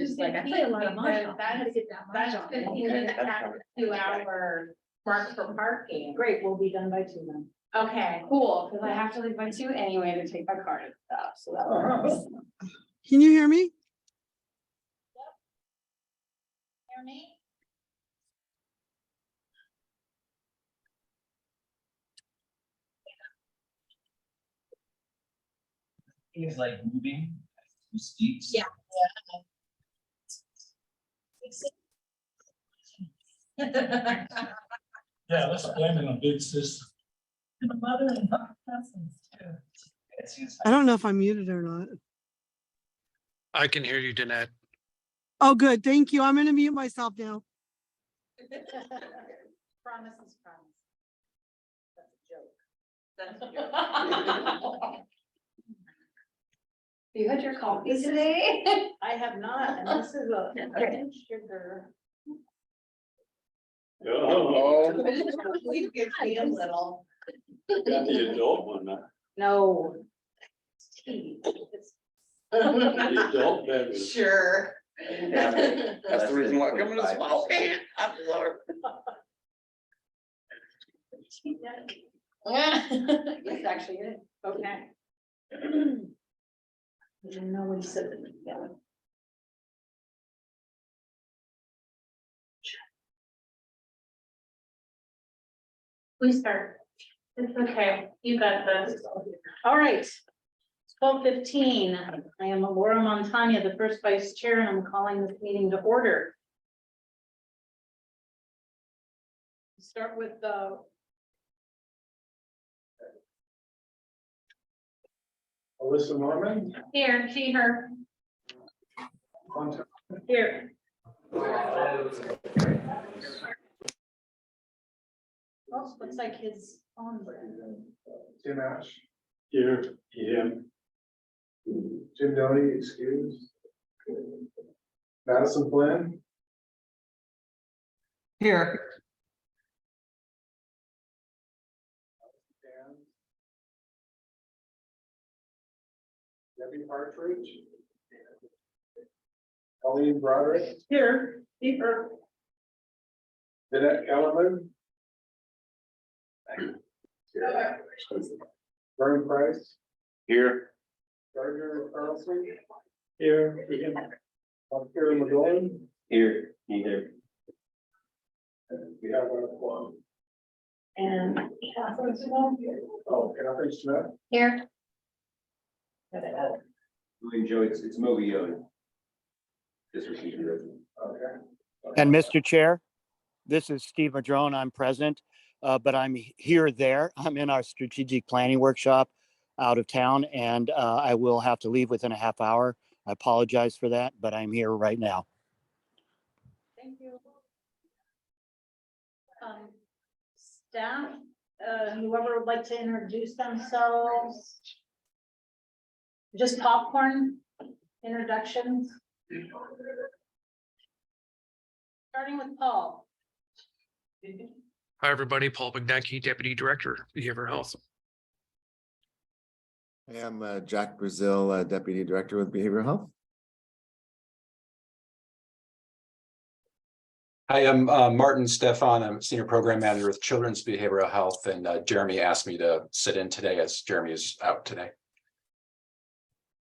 just like, I play a lot of mahjong. That's 15 minutes after 2 hour mark for parking. Great, we'll be done by 2 then. Okay, Cool, because I have to leave by 2 anyway to take my card and stuff, so that works. Can you hear me? hear me? Things like moving steeps. Yeah. Yeah, let's blame it on big system. The mother and cousins too. I don't know if I'm muted or not. I can hear you, Danette. Oh, good. Thank you. I'm going to mute myself now. Promise is promise. That's a joke. You had your coffee today? I have not, and this is a sugar. Oh, Please give me a little. got the adult one, huh? No. It's tea. It's- The adult beverage. Sure. That's the reason why I'm coming to small can. I'm sorry. It's actually it. Okay. I didn't know when you said it together. Please start. It's okay. You got this. All right. 12:15. I am Laura Montagna, the first vice chair, and I'm calling this meeting to order. Start with the Alyssa Norman. here, she, her, here. Oh, looks like his phone. Tim Ash. Here, him. Jim Downey, excused. Madison Flynn. Here. Debbie Partridge. Colleen Broderick. Here, here. Danette Kellerman. Vern Price. Here. Gardner Carlson. Here. Karen McGowan. Here. Either. We have our one. And Catherine Smith. Oh, Catherine Smith. Here. William Joe, it's Moby Yoda. This receiving resident. Okay. And Mr. Chair, this is Steve Madrone. I'm present, but I'm here there. I'm in our strategic planning workshop out of town, and I will have to leave within a half hour. I apologize for that, but I'm here right now. Thank you. Staff, whoever would like to introduce themselves. Just popcorn introductions. Starting with Paul. Hi, everybody. Paul Bagdacki, Deputy Director, Behavioral Health. I am Jack Brazil, Deputy Director with Behavioral Health. Hi, I'm Martin Stefan. I'm Senior Program Manager with Children's Behavioral Health, and Jeremy asked me to sit in today as Jeremy is out today.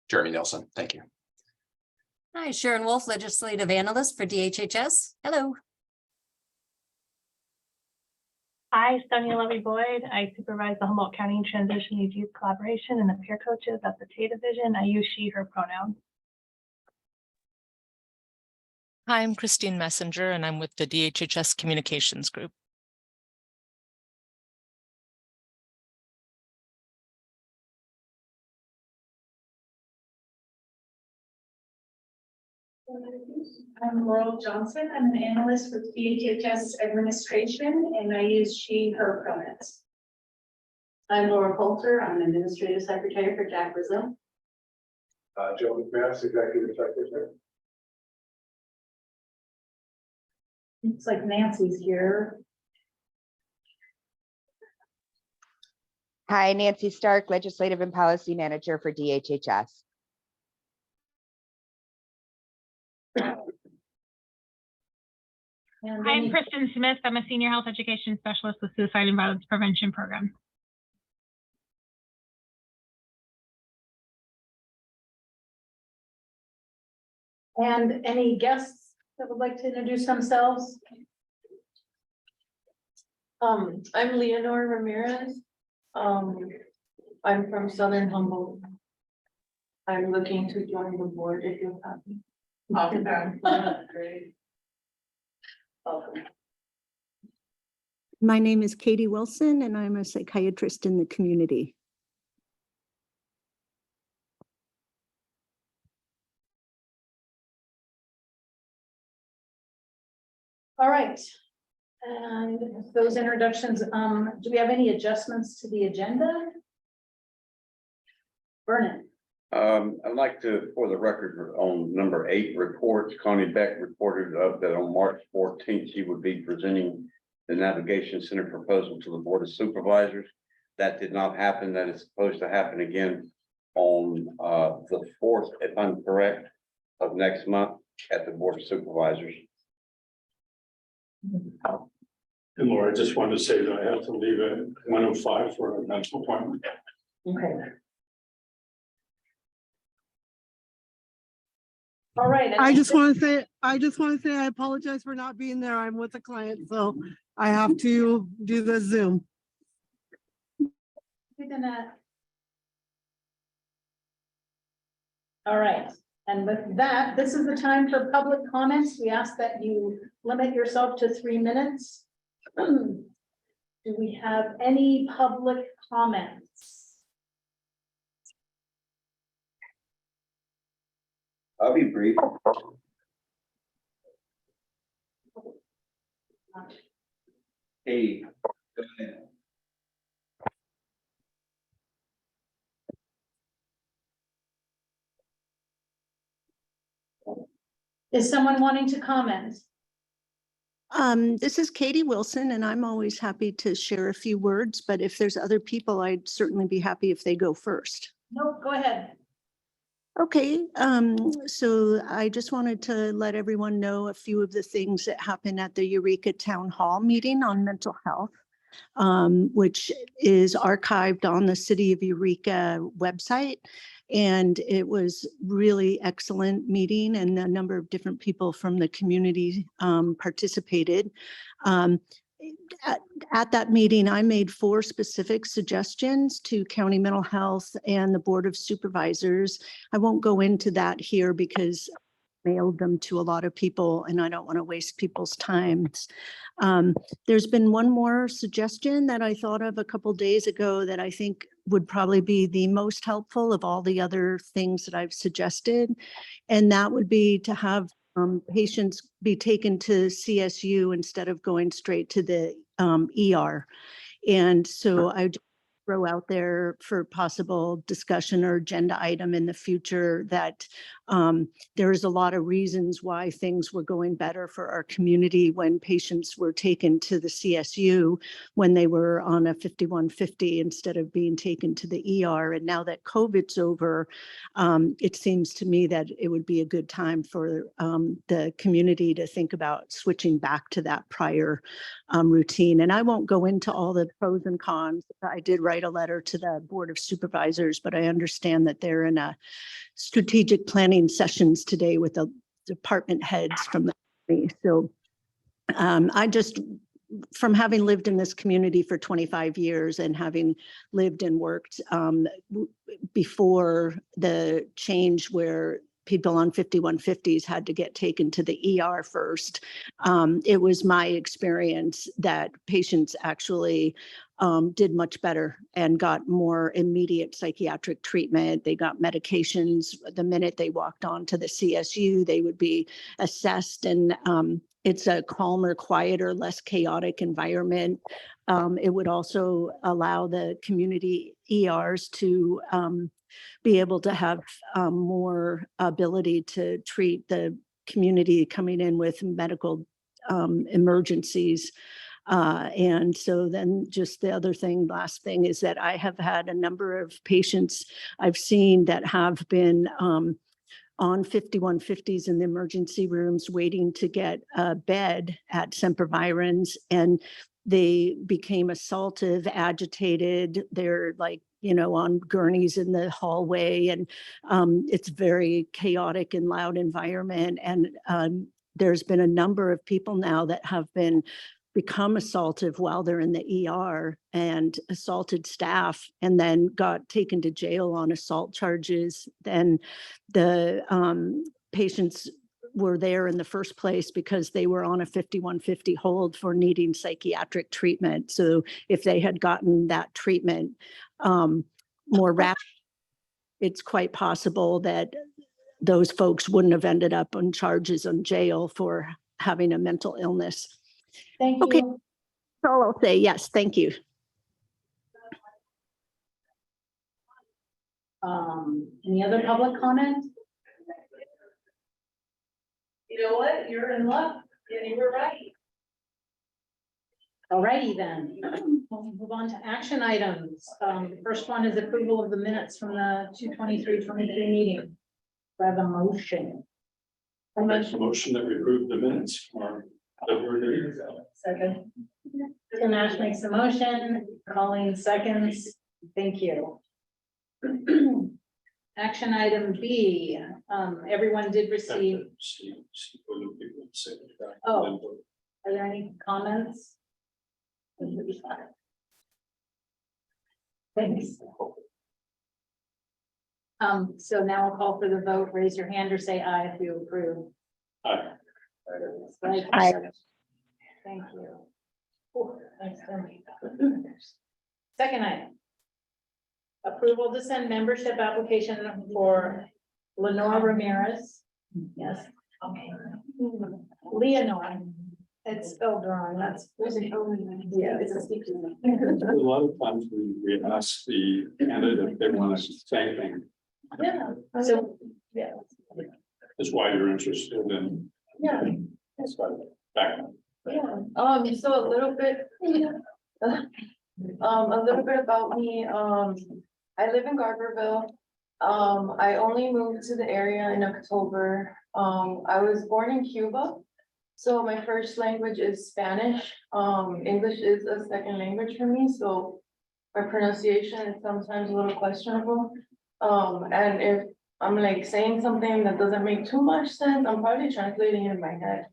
Jeremy Nelson, thank you. Hi, Sharon Wolf, Legislative Analyst for DHHS. Hello. Hi, Sonia Levy-Boyd. I supervise the Humboldt County Transition Needs Youth Collaboration and the peer coaches at the TAE Division. I use she, her pronouns. Hi, I'm Christine Messenger, and I'm with the DHHS Communications Group. I'm Laurel Johnson. I'm an analyst with DHHS Administration, and I use she, her pronouns. I'm Laura Coulter. I'm Administrative Secretary for Jack Brazil. Joe McMaster, Executive Secretary. It's like Nancy's here. Hi, Nancy Stark, Legislative and Policy Manager for DHHS. And I'm any- Kristen Smith. I'm a senior health education specialist with Suicide and Violence Prevention Program. And any guests that would like to introduce themselves? I'm Leonor Ramirez. I'm from Southern Humboldt. I'm looking to join the board if you're happy. Great. Welcome. My name is Katie Wilson, and I'm a psychiatrist in the community. All right. And those introductions, do we have any adjustments to the agenda? Vernon. I'd like to, for the record, on number 8 reports, Connie Beck reported that on March 14th, she would be presenting the Navigation Center proposal to the Board of Supervisors. That did not happen. That is supposed to happen again on the 4th, if I'm correct, of next month at the Board of Supervisors. And Laura, I just wanted to say that I have to leave at 1:05 for a medical appointment. Okay. All right. I just want to say I apologize for not being there. I'm with a client, so I have to do the Zoom. All right. And with that, this is the time for public comments. We ask that you limit yourself to 3 minutes. Do we have any public comments? I'll be brief. Hey. Go ahead. Is someone wanting to comment? This is Katie Wilson, and I'm always happy to share a few words, but if there's other people, I'd certainly be happy if they go first. No, go ahead. Okay, so I just wanted to let everyone know a few of the things that happened at the Eureka Town Hall meeting on mental health, which is archived on the City of Eureka website. And it was really excellent meeting, and a number of different people from the community participated. At that meeting, I made 4 specific suggestions to County Mental Health and the Board of Supervisors. I won't go into that here because I mailed them to a lot of people and I don't want to waste people's time. There's been one more suggestion that I thought of a couple days ago that I think would probably be the most helpful of all the other things that I've suggested. And that would be to have patients be taken to CSU instead of going straight to the ER. And so I just throw out there for possible discussion or agenda item in the future that there is a lot of reasons why things were going better for our community when patients were taken to the CSU when they were on a 5150 instead of being taken to the ER. And now that COVID's over, it seems to me that it would be a good time for the community to think about switching back to that prior routine. And I won't go into all the pros and cons. I did write a letter to the Board of Supervisors, but I understand that they're in a strategic planning sessions today with the department heads from the company. So I just, from having lived in this community for 25 years and having lived and worked before the change where people on 5150s had to get taken to the ER first. It was my experience that patients actually did much better and got more immediate psychiatric treatment. They got medications the minute they walked on to the CSU. They would be assessed, and it's a calmer, quieter, less chaotic environment. It would also allow the community ERs to be able to have more ability to treat the community coming in with medical emergencies. And so then just the other thing, last thing, is that I have had a number of patients I've seen that have been on 5150s in the emergency rooms waiting to get a bed at Sempervirens, and they became assaultive, agitated. They're like, on gurneys in the hallway, and it's very chaotic and loud environment. And there's been a number of people now that have become assaultive while they're in the ER and assaulted staff, and then got taken to jail on assault charges. Then the patients were there in the first place because they were on a 5150 hold for needing psychiatric treatment. So if they had gotten that treatment more rapidly, it's quite possible that those folks wouldn't have ended up on charges on jail for having a mental illness. Thank Okay, you. that's all I'll say. Yes, thank you. Any other public comment? You know what? You're in luck. And you were right. All righty then. We'll move on to action items. The first one is approval of the minutes from the 2/23/23 meeting. Do I have a motion? I make a motion that we approve the minutes for February. Second. Tim Ash makes a motion, Colleen seconds. Thank you. Action item B, everyone did receive. Oh, are there any comments? Thanks. So now I'll call for the vote. Raise your hand or say aye if you approve. Aye. Aye. Thank you. Oh, thanks, Tim. Second item. Approval to send membership application for Lenore Ramirez. Yes. Okay. Leonore. It's spelled wrong. That's. Yeah, it's a secret. A lot of times we ask the candidate if they want to say anything. Yeah, so, yeah. That's why you're interested in. Yeah. That's why. Back. Yeah. So a little bit. A little bit about me. I live in Garberville. I only moved to the area in October. I was born in Cuba. So my first language is Spanish. English is a second language for me, so my pronunciation is sometimes a little questionable. And if I'm like saying something that doesn't make too much sense, I'm probably translating it in my head.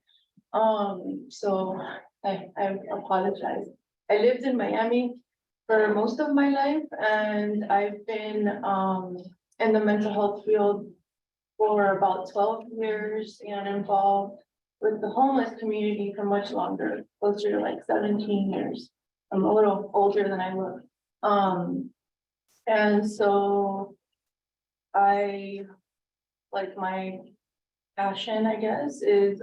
So I apologize. I lived in Miami for most of my life, and I've been in the mental health field for about 12 years and involved with the homeless community for much longer, closer to like 17 years. I'm a little older than I look. And so I, like, my passion, I guess, is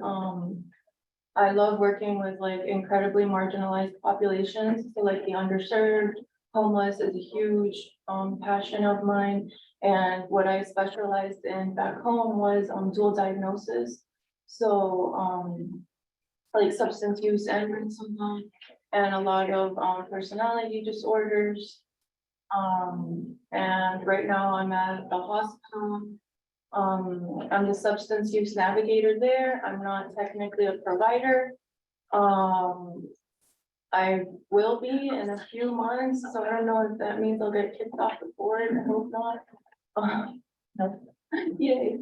I love working with like incredibly marginalized populations. So like the underserved, homeless is a huge passion of mine. And what I specialized in back home was dual diagnosis. So like substance use and mental health, and a lot of personality disorders. And right now I'm at the hospital. I'm the substance use navigator there. I'm not technically a provider. I will be in a few months, so I don't know if that means I'll get kicked off the board. I hope not. No. Yay.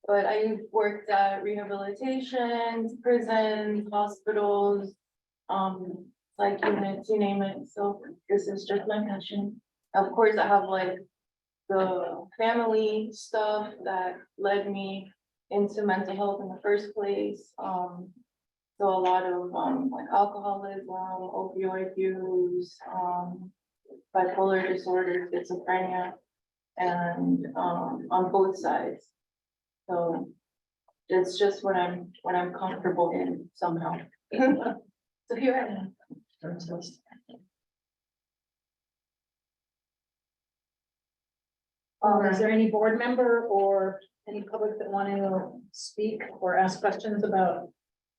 But I worked at rehabilitations, prisons, hospitals, like units, you name it. So this is just my passion. Of course, I have like the family stuff that led me into mental health in the first place. So a lot of like alcoholism, opioid use, bipolar disorder, schizophrenia, and on both sides. So it's just what I'm comfortable in somehow. So here I am. Is there any board member or any public that want to speak or ask questions about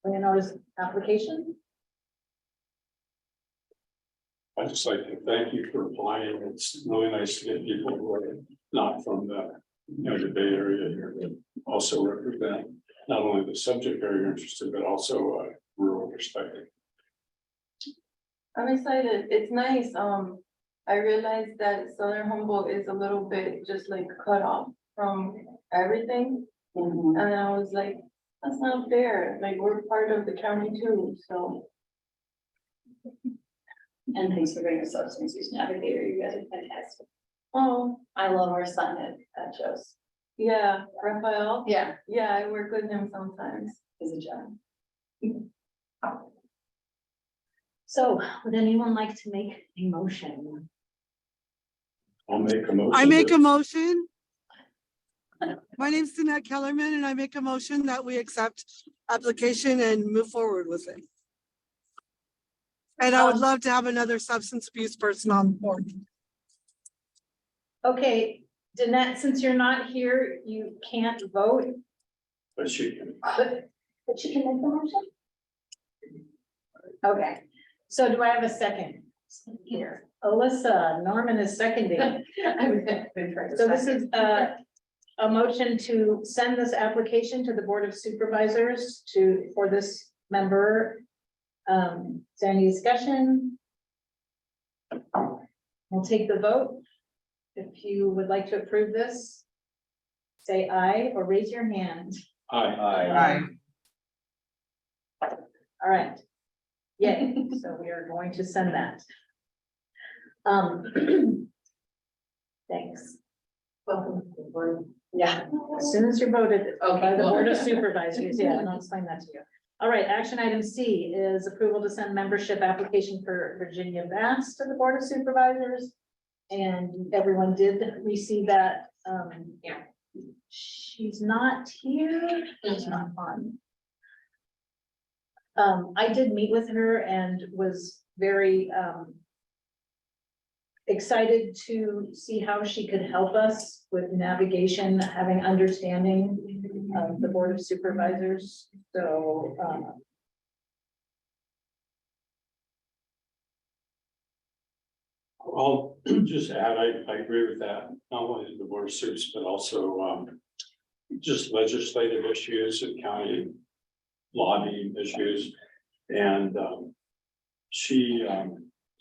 Leonore's application? I'd just like to thank you for applying. It's really nice to get people who are not from the the Bay Area here that also represent not only the subject area you're interested, but also rural perspective. I'm excited. It's nice. I realized that Southern Humboldt is a little bit just like cut off from everything. And I was like, that's not fair. Like, we're part of the county too, so. And thanks for being a substance use navigator. You guys are fantastic. Oh, I love our son at Joe's. yeah, Raphael. Yeah, Yeah, I work with him sometimes. he's a gem. So would anyone like to make a motion? I'll make a motion. I make a motion. My name's Danette Kellerman and I make a motion that we accept application and move forward with it. And I would love to have another substance abuse person on board. Okay, Danette, since you're not here, you can't vote, But she can. but you can make the motion. Okay, so do I have a second? Here, Alyssa, Norman is seconding. So this is a motion to send this application to the Board of Supervisors for this member. Is there any discussion? We'll take the vote. If you would like to approve this, say aye or raise your hand. Aye. All right. Yay, so we are going to send that. Thanks. Welcome to the board. Yeah, as soon as you're voted by the Board of Supervisors, yeah, and I'll explain that to you. All right, action item C is approval to send membership application for Virginia Bass to the Board of Supervisors. And everyone did receive that. Yeah. She's not here. It's not fun. I did meet with her and was very excited to see how she could help us with navigation, having understanding of the Board of Supervisors. So I'll just add, I agree with that, not only the board of suits, but also just legislative issues and county lobbying issues. And she,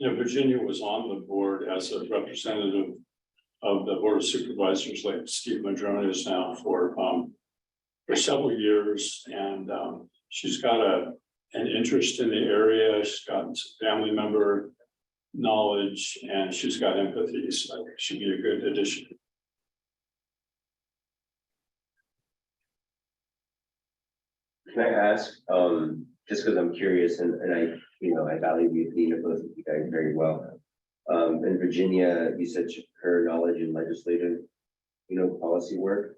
Virginia was on the board as a representative of the Board of Supervisors, like Steve Madrone is now for several years. And she's got an interest in the area. She's got some family member knowledge and she's got empathy, so I think she'd be a good addition. Can I ask, just because I'm curious and I value the opinion of both of you guys very well. In Virginia, you said her knowledge in legislative, policy work.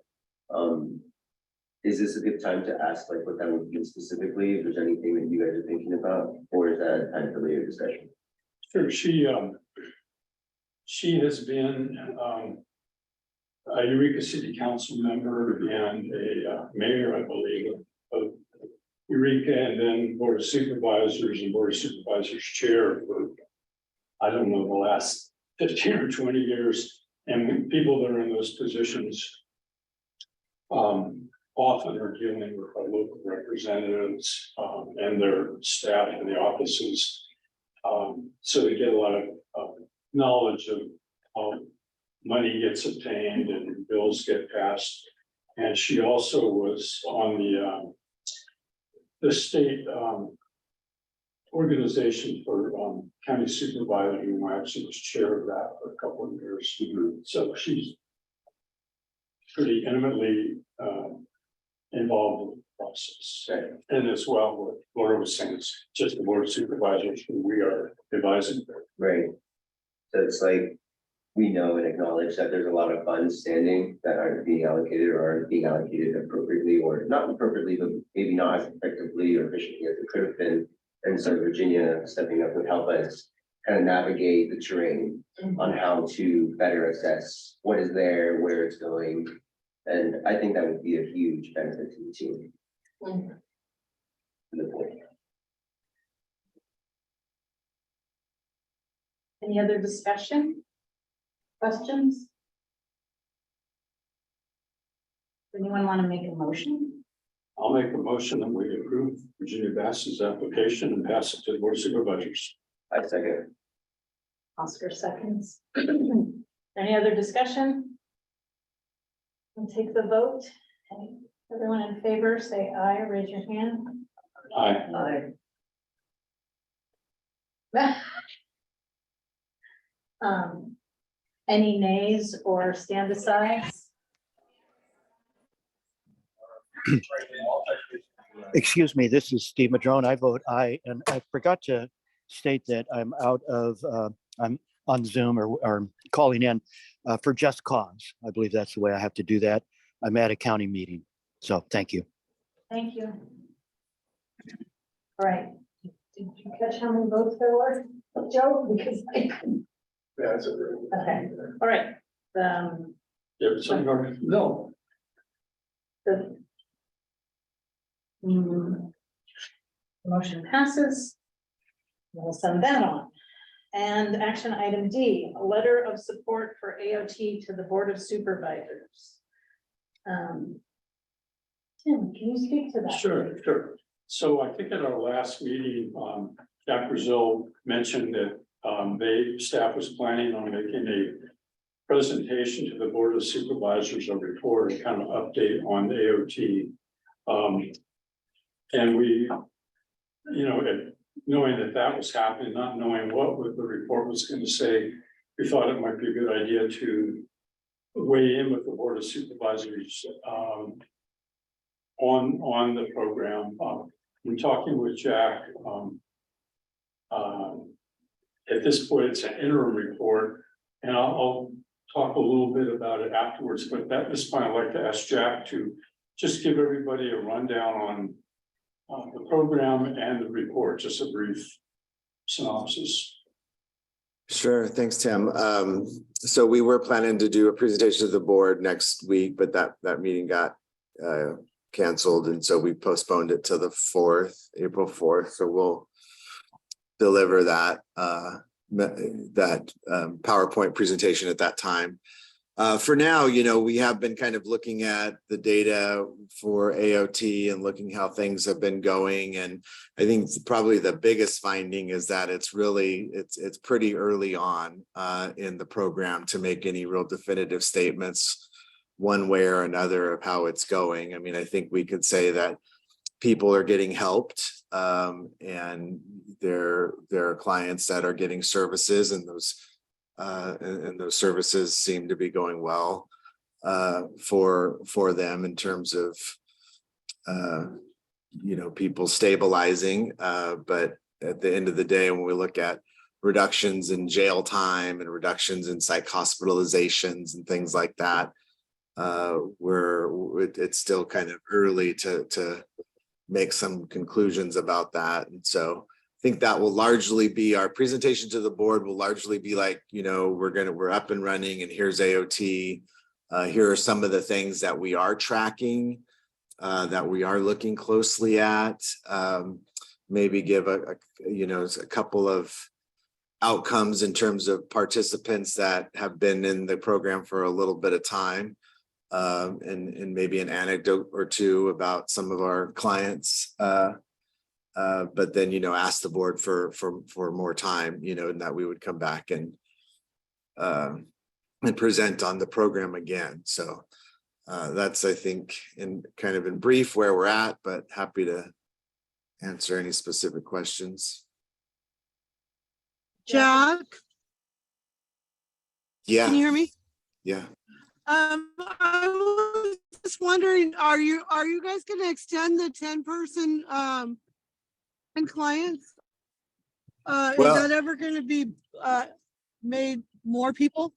Is this a good time to ask like what that would be specifically, if there's anything that you guys are thinking about, or is that time for later discussion? Sure, she has been a Eureka City Council member and a mayor, I believe, of Eureka, and then Board of Supervisors and Board of Supervisors chair for, I don't know, the last 15 or 20 years. And people that are in those positions often are dealing with our local representatives and their staff in the offices. So they get a lot of knowledge of how money gets obtained and bills get passed. And she also was on the state organization for county supervisor, who actually was chair of that for a couple of years. So she's pretty intimately involved in the process. And as well, what Laura was saying, it's just the Board of Supervisors who we are advising. Right. So it's like, we know and acknowledge that there's a lot of funds standing that aren't being allocated or aren't being allocated appropriately, or not appropriately, but maybe not as effectively or efficiently as it could have been. And so Virginia stepping up would help us kind of navigate the terrain on how to better assess what is there, where it's going. And I think that would be a huge benefit to the team. any other discussion? Questions? Anyone want to make a motion? I'll make a motion that we approve Virginia Bass's application and pass it to the board of supervisors. I second. Oscar seconds. Any other discussion? We'll take the vote. Okay, everyone in favor, say aye, raise your hand. Aye. Any nays or stand asides? Excuse me, this is Steve Madrone. I vote aye, and I forgot to state that I'm I'm on Zoom or calling in for just cause. I believe that's the way I have to do that. I'm at a county meeting, so thank you. Thank you. All right. Did you catch how many votes there were, Joe? Because I couldn't. Yeah, that's it. Okay, all right. No. The motion passes. We'll send that on. And action item D, a letter of support for AOT to the Board of Supervisors. Tim, can you speak to that? Sure. So I think at our last meeting, Jack Brazil mentioned that staff was planning on making a presentation to the Board of Supervisors, a report and kind of update on the AOT. And we, knowing that was happening, not knowing what the report was going to say, we thought it might be a good idea to weigh in with the Board of Supervisors on the program. I'm talking with Jack. At this point, it's an interim report, and I'll talk a little bit about it afterwards, but at this point, I'd like to ask Jack to just give everybody a rundown on the program and the report, just a brief synopsis. Sure, thanks, Tim. So we were planning to do a presentation to the board next week, but that meeting got canceled, and so we postponed it to the April 4th. So we'll deliver that PowerPoint presentation at that time. For now, we have been kind of looking at the data for AOT and looking how things have been going. And I think probably the biggest finding is that it's pretty early on in the program to make any real definitive statements one way or another of how it's going. I mean, I think we could say that people are getting helped, and there are clients that are getting services, and those services seem to be going well for them in terms of people stabilizing. But at the end of the day, when we look at reductions in jail time and reductions in psych hospitalizations and things like that, it's still kind of early to make some conclusions about that. And so I think that will largely be our presentation to the board, will largely be like, we're up and running, and here's AOT. Here are some of the things that we are tracking, that we are looking closely at. Maybe give a couple of outcomes in terms of participants that have been in the program for a little bit of time. And maybe an anecdote or two about some of our clients, but then ask the board for more time, and that we would come back and present on the program again. So that's, I think, in brief where we're at, but happy to answer any specific questions. Jack? Yeah. Can you hear me? Yeah. I was just wondering, are you guys going to extend the 10-person and clients? Is that ever going to be made more people?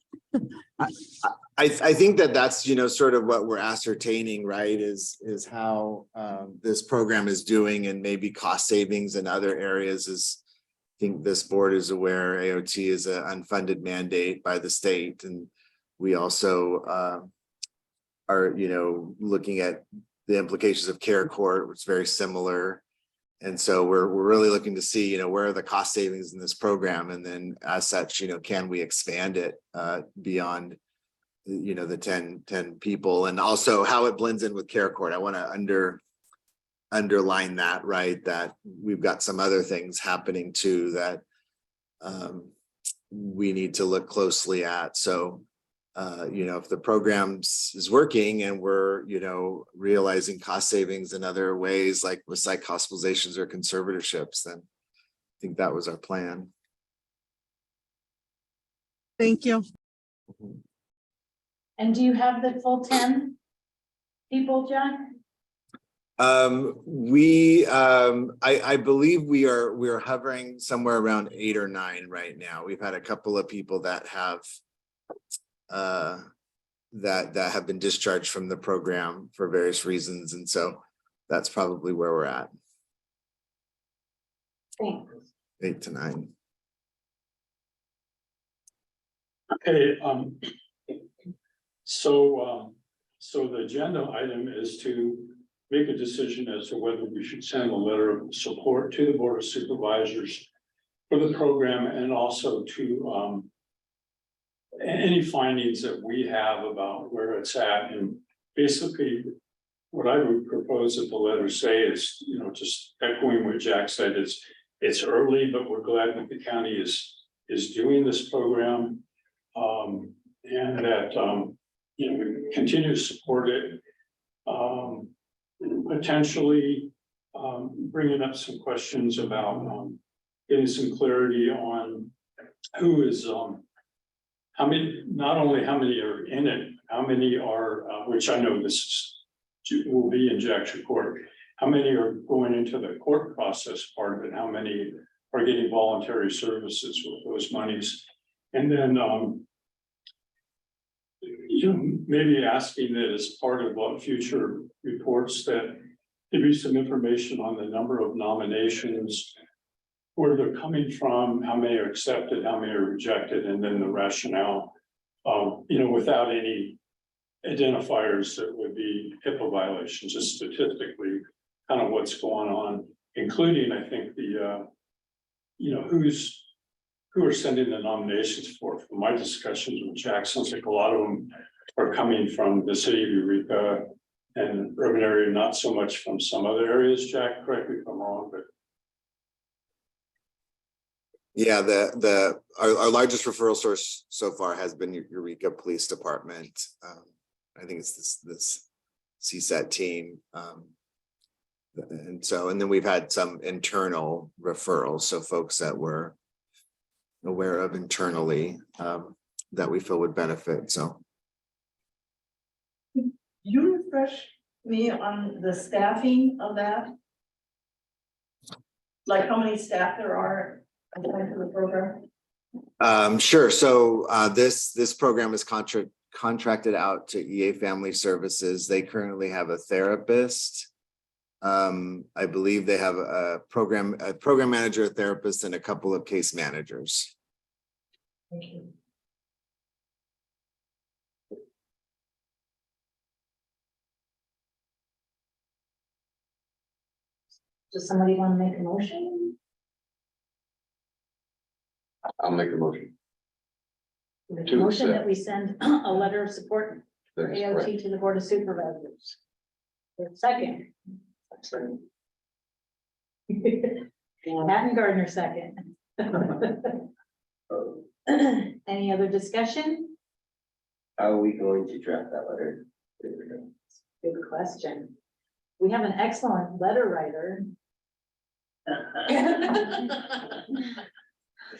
I think that's sort of what we're ascertaining, right? Is how this program is doing, and maybe cost savings in other areas. I think this board is aware AOT is an unfunded mandate by the state, and we also are, looking at the implications of care court, which is very similar. And so we're really looking to see, where are the cost savings in this program? And then as such, can we expand it beyond you know, the 10 people, and also how it blends in with care court. I want to underline that, right? That we've got some other things happening too that we need to look closely at. So, you know, if the programs is working and we're, you know, realizing cost savings in other ways, like with psych hospitalizations or conservatorships, then I think that was our plan. Thank you. And do you have the full 10 people, John? I believe we're hovering somewhere around 8 or 9 right now. We've had a couple of people that have that have been discharged from the program for various reasons, and so that's probably where we're at. Thanks. 8 to 9. Okay, so the agenda item is to make a decision as to whether we should send a letter of support to the Board of Supervisors for the program, and also to any findings that we have about where it's at. And basically, what I would propose that the letter say is, you know, just echoing what Jack said, it's early, but we're glad that the county is doing this program. And that, you know, we continue to support it. Potentially bringing up some questions about getting some clarity on who is, how many, not only how many are in it, how many are, which I know this will be in Jack's report, how many are going into the court process part of it, how many are getting voluntary services with those monies. And then, you know, maybe asking that as part of what future reports that there be some information on the number of nominations, where they're coming from, how many are accepted, how many are rejected, and then the rationale, you know, without any identifiers that would be HIPAA violations, just statistically kind of what's going on, including, I think, the, you know, who are sending the nominations for. From my discussions with Jack, sounds like a lot of them are coming from the city of Eureka and urban area, not so much from some other areas. Jack, correct me if I'm wrong, but. Yeah, our largest referral source so far has been Eureka Police Department. I think it's this CSAT team. And then we've had some internal referrals, so folks that we're aware of internally that we feel would benefit. So You refresh me on the staffing of that? Like how many staff there are assigned to the program? Sure. So this program is contracted out to EA Family Services. They currently have a therapist. I believe they have a program manager, a therapist, and a couple of case managers. Thank you. Does somebody want to make a motion? I'll make a motion. Make a To motion that accept. we send a letter of support for That is AOT correct. to the Board of Supervisors. Second. Patton Gardner, second. Any other discussion? How are we going to draft that letter? Good question. We have an excellent letter writer.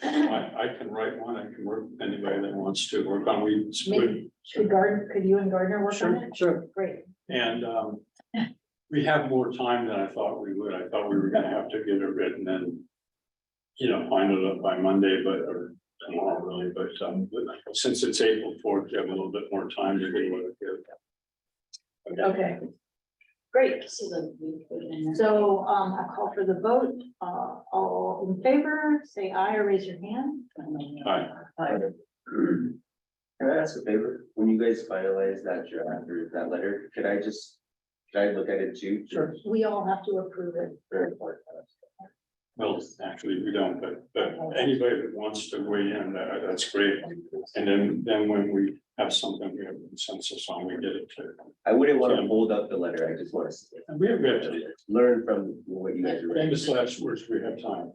I can write one. I can work with anybody that wants to work on. Could you and Gardner work on it? Sure. Great. And we have more time than I thought we would. I thought we were gonna have to get it written and, you know, find it up by Monday, or tomorrow really, but since it's April 4th, you have a little bit more time to get it together. Okay. Great. So I'll call for the vote. All in favor, say aye or raise your hand. Aye. Can I ask a favor? When you guys finalize that draft or that letter, could I look at it too? Sure. We all have to approve it. Well, actually, we don't, but anybody that wants to weigh in, that's great. And then when we have something we have consensus on, we get it to. I wouldn't want to hold up the letter. I just want to And we have to learn from what you guys are. famous last words, we have time.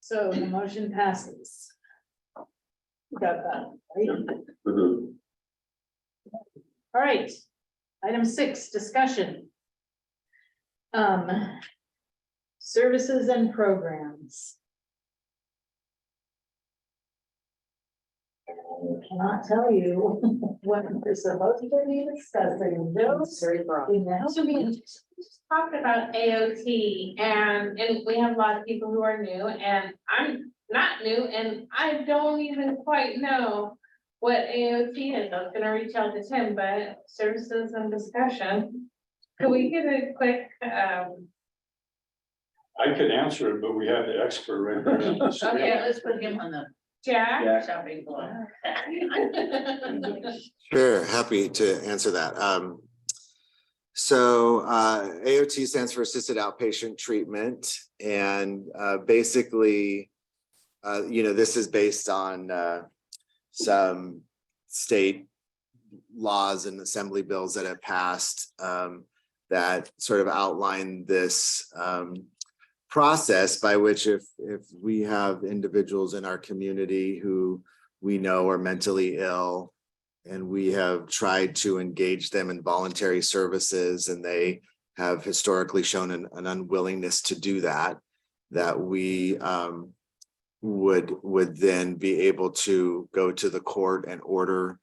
So the motion passes. Got that, right? Mhm. All right, item 6, discussion. Services and programs. I cannot tell you what we're supposed to be discussing. Those Very broad. So we just talked about AOT and we have a lot of people who are new and I'm not new and I don't even quite know what AOT is. I was gonna reach out to Tim, but services and discussion. Could we get a quick, I could answer it, but we have the expert right there. on the screen. Okay, let's put him on the Jack? shopping block. Sure, happy to answer that. So AOT stands for Assisted Outpatient Treatment, and basically, this is based on some state laws and assembly bills that have passed that sort of outline this process by which if we have individuals in our community who we know are mentally ill and we have tried to engage them in voluntary services and they have historically shown an unwillingness to do that, that we would then be able to go to the court and order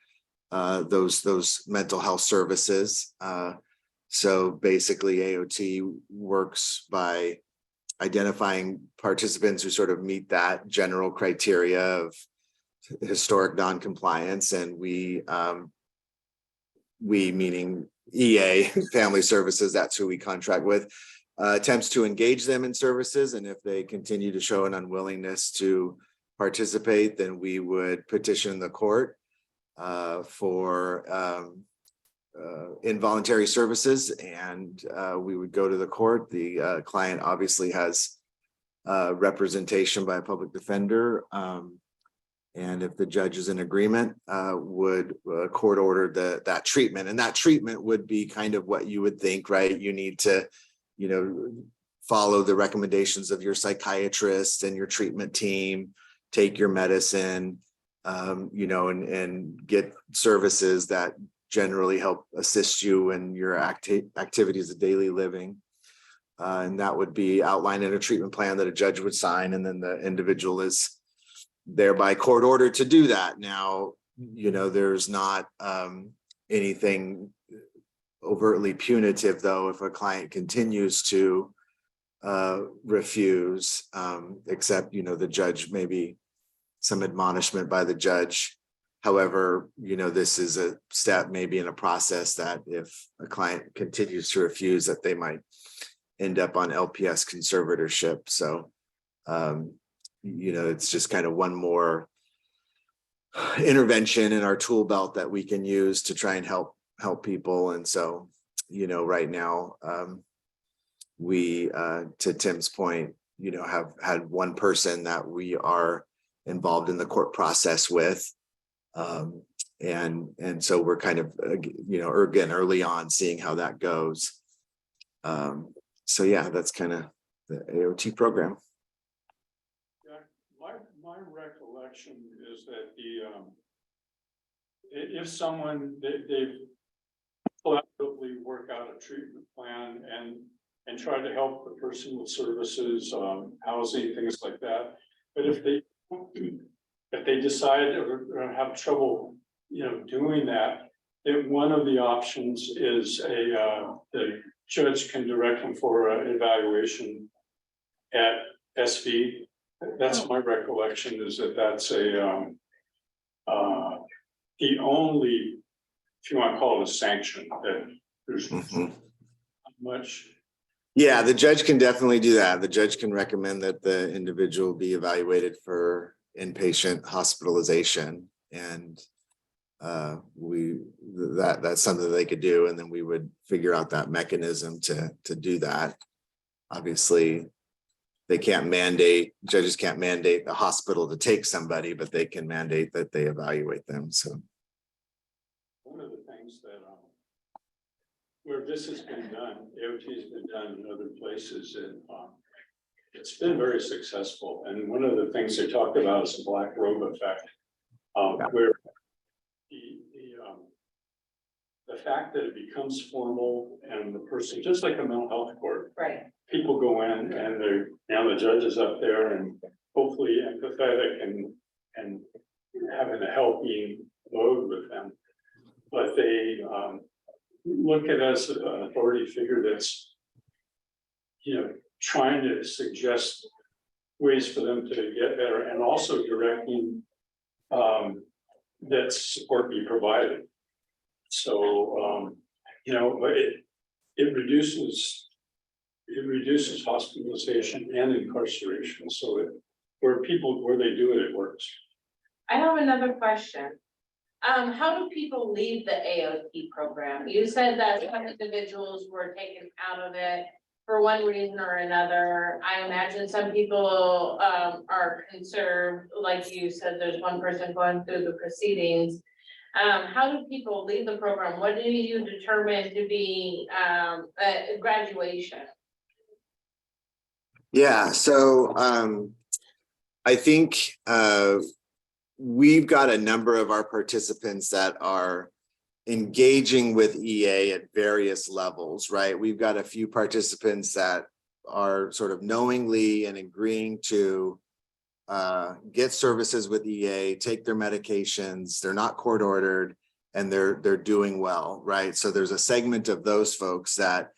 those mental health services. So basically AOT works by identifying participants who sort of meet that general criteria of historic non-compliance, and we meaning EA, Family Services, that's who we contract with, attempts to engage them in services, and if they continue to show an unwillingness to participate, then we would petition the court for involuntary services, and we would go to the court. The client obviously has representation by a public defender, and if the judge is in agreement, would court order that treatment, and that treatment would be kind of what you would think, right? You need to, follow the recommendations of your psychiatrist and your treatment team, take your medicine, and get services that generally help assist you in your activities of daily living. And that would be outlined in a treatment plan that a judge would sign, and then the individual is thereby court ordered to do that. Now, there's not anything overtly punitive, though, if a client continues to refuse, except, the judge, maybe some admonishment by the judge. However, this is a step maybe in a process that if a client continues to refuse, that they might end up on LPS conservatorship. So, it's just kind of one more intervention in our tool belt that we can use to try and help people. And so, right now, we, to Tim's point, have had one person that we are involved in the court process with. And so we're kind of, again, early on seeing how that goes. So yeah, that's kind of the AOT program. My recollection is that if someone, they've collaboratively work out a treatment plan and try to help the person with services, housing, things like that. But if they decide or have trouble, doing that, then one of the options is the judge can direct them for an evaluation at SV. That's my recollection, is that's the only, if you want to call it a sanction, that there's not much. Yeah, the judge can definitely do that. The judge can recommend that the individual be evaluated for inpatient hospitalization, and that's something they could do, and then we would figure out that mechanism to do that. obviously judges can't mandate the hospital to take somebody, but they can mandate that they evaluate them. So one of the things that, where this has been done, AOT has been done in other places, and it's been very successful. And one of the things they talked about is the black robe effect, where the fact that it becomes formal and the person, just like a mental health court, Right. people go in and they're, now the judge is up there and hopefully empathetic and having a helping load with them. But they look at us as an authority figure that's, trying to suggest ways for them to get better, and also directing that support be provided. So, but it reduces hospitalization and incarceration. So where they do it, it works. I have another question. How do people leave the AOT program? You said that some individuals were taken out of it for one reason or another. I imagine some people are conserved, like you said, there's one person going through the proceedings. How do people leave the program? What do you determine to be a graduation? yeah, so I think we've got a number of our participants that are engaging with EA at various levels, right? We've got a few participants that are sort of knowingly and agreeing to get services with EA, take their medications, they're not court ordered, and they're doing well, right? So there's a segment of those folks that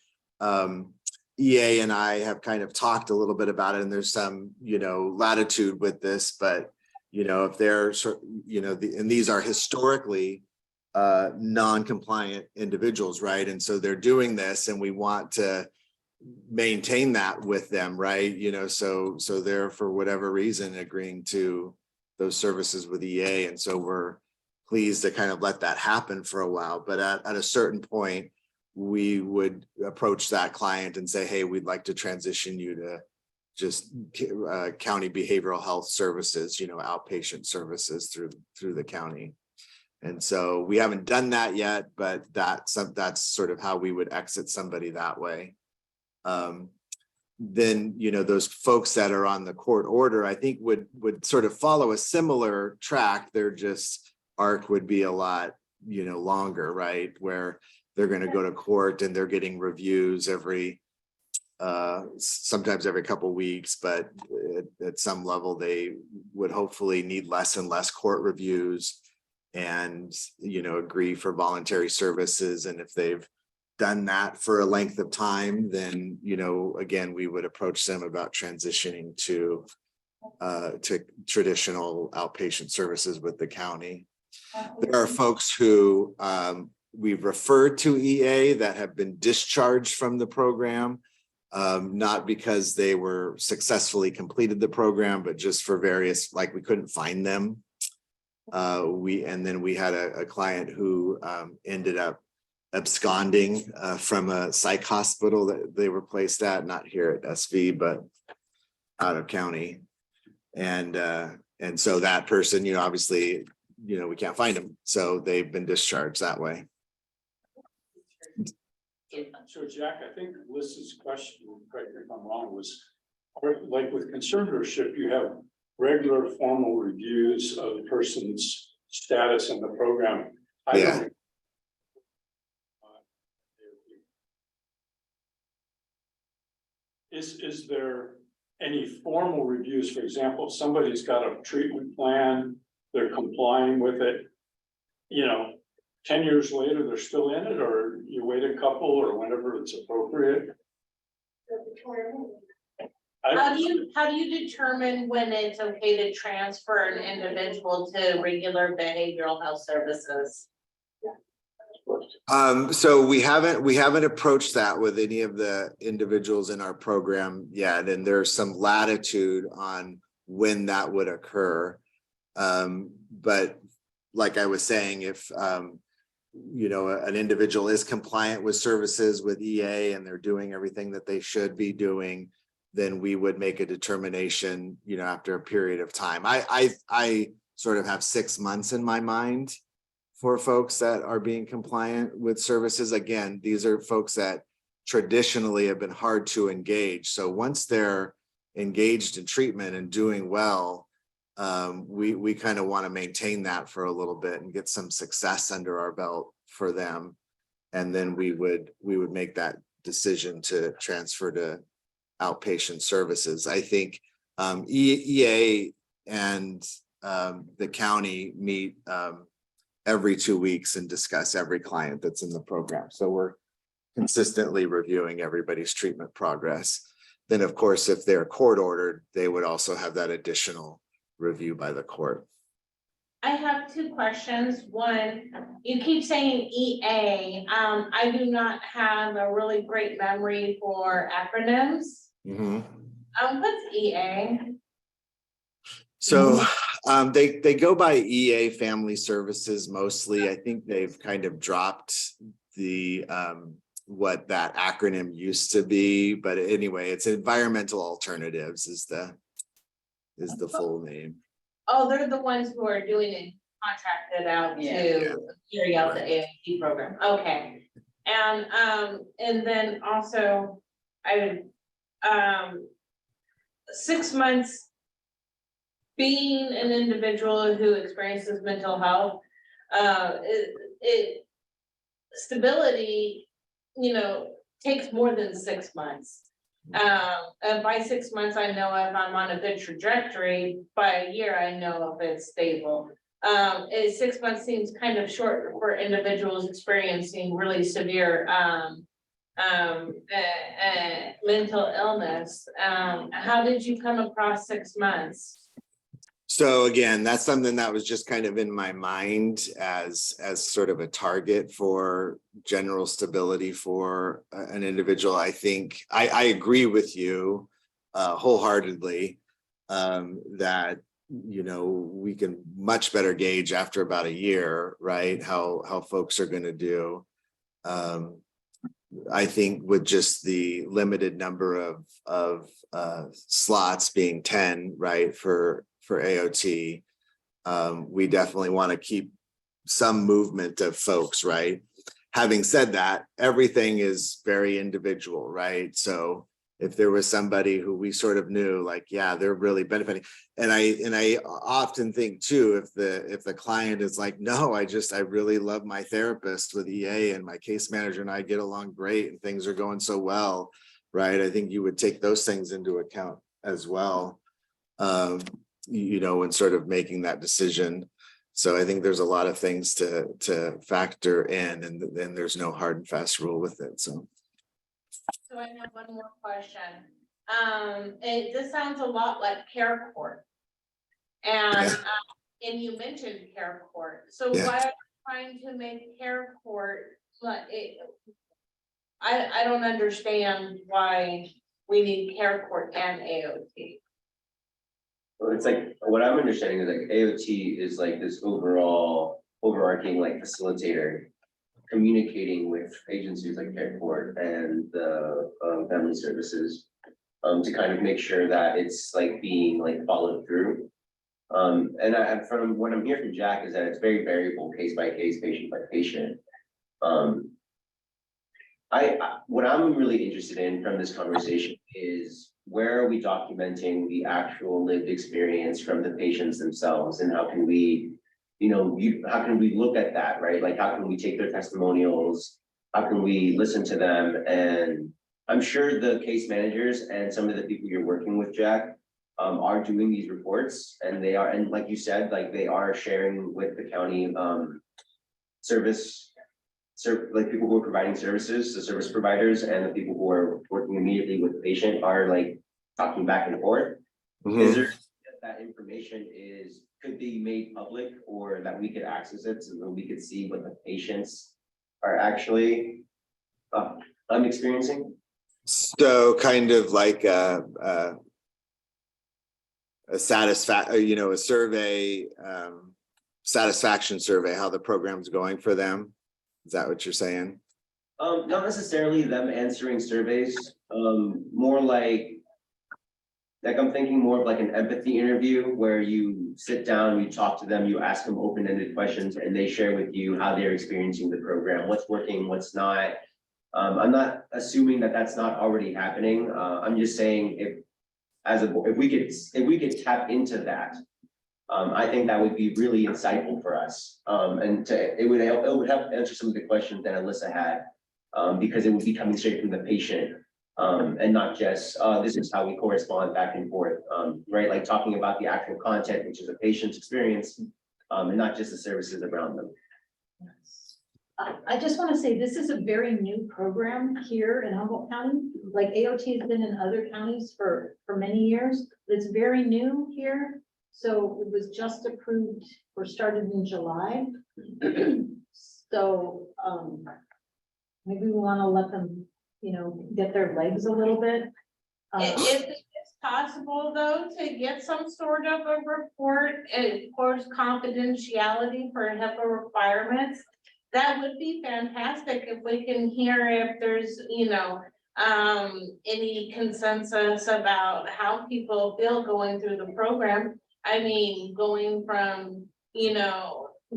EA and I have kind of talked a little bit about it, and there's some, latitude with this, but if they're, and these are historically non-compliant individuals, right? And so they're doing this, and we want to maintain that with them, right? So they're, for whatever reason, agreeing to those services with EA. And so we're pleased to kind of let that happen for a while. But at a certain point, we would approach that client and say, hey, we'd like to transition you to just county behavioral health services, outpatient services through the county. And so we haven't done that yet, but that's sort of how we would exit somebody that way. Then, those folks that are on the court order, I think would sort of follow a similar track. Their just arc would be a lot, longer, right? Where they're going to go to court and they're getting reviews sometimes every couple of weeks, but at some level they would hopefully need less and less court reviews and, agree for voluntary services. And if they've done that for a length of time, then, again, we would approach them about transitioning to traditional outpatient services with the county. There are folks who we've referred to EA that have been discharged from the program, not because they were successfully completed the program, but just for various, like we couldn't find them. And then we had a client who ended up absconding from a psych hospital that they were placed at, not here at SV, but out of county. And so that person, obviously, we can't find them. So they've been discharged that way. So Jack, I think Liz's question, correct me if I'm wrong, was like with conservatorship, you have regular formal reviews of the person's status in the program. Is there any formal reviews? For example, if somebody's got a treatment plan, they're complying with it, 10 years later, they're still in it, or you wait a couple or whenever it's appropriate? How do you determine when it's okay to transfer an individual to regular behavioral health services? So we haven't approached that with any of the individuals in our program yet, and there's some latitude on when that would occur. But like I was saying, if you know, an individual is compliant with services with EA and they're doing everything that they should be doing, then we would make a determination, you know, after a period of time. I sort of have 6 months in my mind for folks that are being compliant with services. Again, these are folks that traditionally have been hard to engage. So once they're engaged in treatment and doing well, we kind of want to maintain that for a little bit and get some success under our belt for them. And then we would make that decision to transfer to outpatient services. I think EA and the county meet every 2 weeks and discuss every client that's in the program. So we're consistently reviewing everybody's treatment progress. Then, of course, if they're court ordered, they would also have that additional review by the court. I have 2 questions. One, you keep saying EA. I do not have a really great memory for acronyms. What's EA? So they go by EA Family Services mostly. I think they've kind of dropped the what that acronym used to be, but anyway, it's Environmental Alternatives is the full name. Oh, they're the ones who are doing it, contracted out to carry out the AFD program. Okay. And then also I would 6 months being an individual who experiences mental health, stability, you know, takes more than 6 months. By 6 months, I know if I'm on a good trajectory. By a year, I know if it's stable. 6 months seems kind of short for individuals experiencing really severe mental illness. How did you come across 6 months? So again, that's something that was just kind of in my mind as sort of a target for general stability for an individual. I think I agree with you wholeheartedly that, you know, we can much better gauge after about a year, right, how folks are going to do. I think with just the limited number of slots being 10, right, for AOT, we definitely want to keep some movement of folks, right? Having said that, everything is very individual, right? So if there was somebody who we sort of knew, like, yeah, they're really benefiting. And I often think too, if the client is like, no, I really love my therapist with EA and my case manager and I get along great and things are going so well, right? I think you would take those things into account as well. You know, when sort of making that decision. So I think there's a lot of things to factor in, and then there's no hard and fast rule with it. So I have one more question. This sounds a lot like care court. And you mentioned care court. So why are you trying to make care court, I don't understand why we need care court and AOT. Well, it's like, what I'm understanding is like AOT is like this overarching like facilitator communicating with agencies like Care Court and the family services to kind of make sure that it's like being like followed through. And from what I'm hearing from Jack is that it's very variable, case by case, patient by patient. What I'm really interested in from this conversation is, where are we documenting the actual lived experience from the patients themselves, and how can we, how can we look at that, right? Like, how can we take their testimonials? How can we listen to them? And I'm sure the case managers and some of the people you're working with, Jack, are doing these reports, and they are, and like you said, like they are sharing with the county like people who are providing services, the service providers, and the people who are working immediately with the patient are like talking back and forth. Is there that information could be made public, or that we could access it so that we could see what the patients are actually experiencing? So kind of like a survey, satisfaction survey, how the program's going for them. Is that what you're saying? Not necessarily them answering surveys, more like I'm thinking more of like an empathy interview where you sit down, you talk to them, you ask them open-ended questions, and they share with you how they're experiencing the program, what's working, what's not. I'm not assuming that that's not already happening. I'm just saying if we could tap into that, I think that would be really insightful for us. It would help answer some of the questions that Alyssa had, because it would be coming straight from the patient. And not just, this is how we correspond back and forth, right? Like talking about the actual content, which is a patient's experience, and not just the services around them. I just want to say, this is a very new program here in Humboldt County. Like AOT has been in other counties for many years, but it's very new here. So it was just approved or started in July. So maybe we want to let them, get their legs a little bit. If it's possible though, to get some sort of a report, and of course confidentiality for HIPAA requirements, that would be fantastic if we can hear if there's, any consensus about how people feel going through the program. I mean, going from,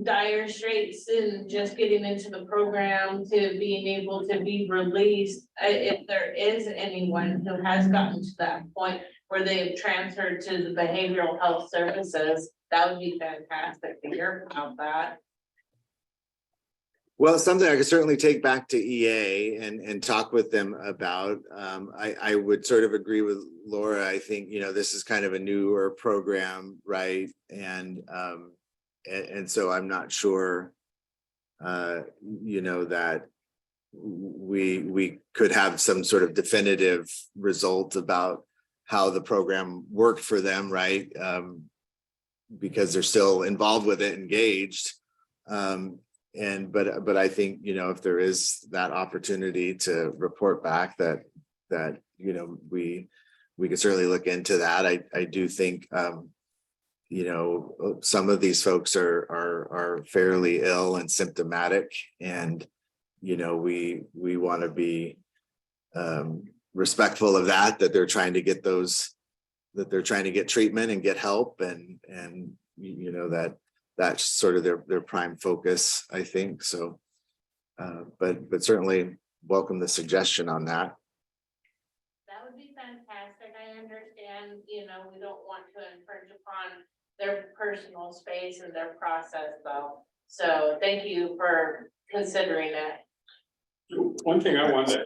dire straits and just getting into the program to being able to be released. If there is anyone who has gotten to that point where they've transferred to the behavioral health services, that would be fantastic to hear about that. Well, it's something I could certainly take back to EA and talk with them about. I would sort of agree with Laura. I think, this is kind of a newer program, right? And so I'm not sure, that we could have some sort of definitive result about how the program worked for them, right? Because they're still involved with it, engaged. But I think, if there is that opportunity to report back that we could certainly look into that. I do think some of these folks are fairly ill and symptomatic, and we want to be respectful of that they're trying to get treatment and get help, and that's sort of their prime focus, I think. So but certainly welcome the suggestion on that. That would be fantastic. I understand, we don't want to infringe upon their personal space and their process though. So thank you for considering it. One thing I wanted to add,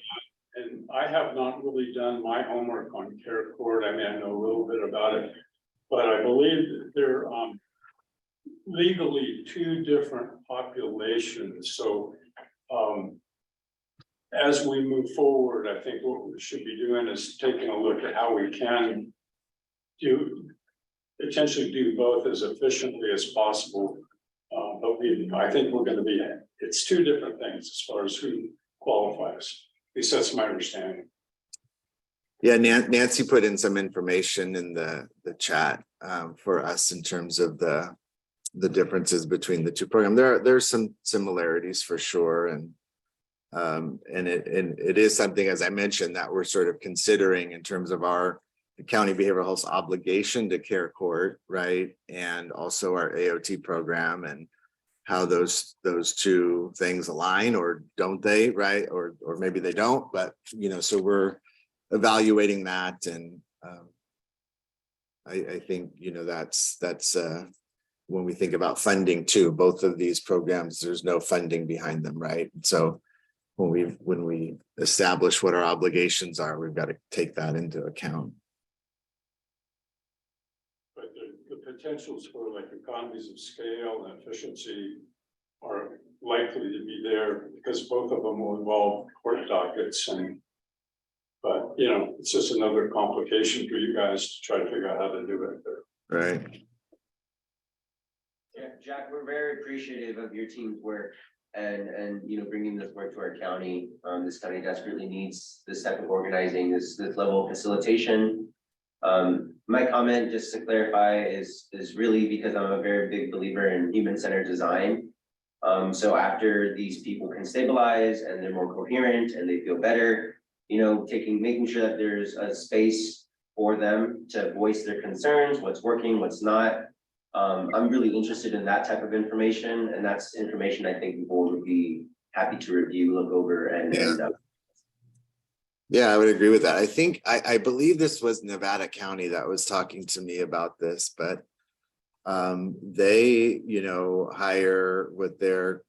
and I have not really done my homework on care court. I mean, I know a little bit about it, but I believe that they're legally two different populations. So as we move forward, I think what we should be doing is taking a look at how we can potentially do both as efficiently as possible. But I think we're going to be, it's two different things as far as who qualifies. At least that's my understanding. Yeah, Nancy put in some information in the chat for us in terms of the differences between the two programs. There's some similarities for sure, and it is something, as I mentioned, that we're sort of considering in terms of the county behavioral health obligation to care court, right, and also our AOT program, and how those two things align, or don't they, right, or maybe they don't, but so we're evaluating that, and I think that's when we think about funding too. Both of these programs, there's no funding behind them, right? So when we establish what our obligations are, we've got to take that into account. But the potentials for like economies of scale and efficiency are likely to be there because both of them will involve court dockets, but it's just another complication for you guys to try to figure out how to do it there. Right. Yeah, Jack, we're very appreciative of your team's work and bringing this work to our county. This county desperately needs this type of organizing, this level of facilitation. My comment, just to clarify, is really because I'm a very big believer in human-centered design. So after these people can stabilize and they're more coherent and they feel better, you know, making sure that there's a space for them to voice their concerns, what's working, what's not. I'm really interested in that type of information, and that's information I think the board would be happy to review, look over, and Yeah, I would agree with that. I think, I believe this was Nevada County that was talking to me about this, but they, you know, hire with their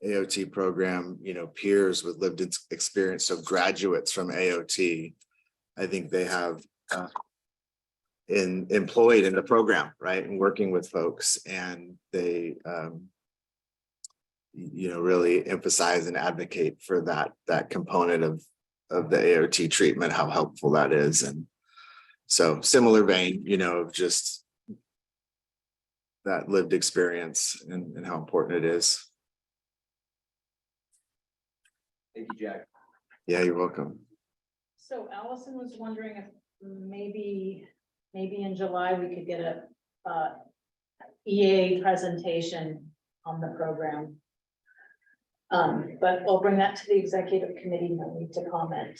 AOT program, you know, peers with lived experience, so graduates from AOT. I think they have employed in the program, right, and working with folks, and they you know, really emphasize and advocate for that component of the AOT treatment, how helpful that is. And so similar vein, you know, of just that lived experience and how important it is. Thank you, Jack. Yeah, you're welcome. So Allison was wondering if maybe in July we could get a EA presentation on the program. But we'll bring that to the executive committee, no need to comment.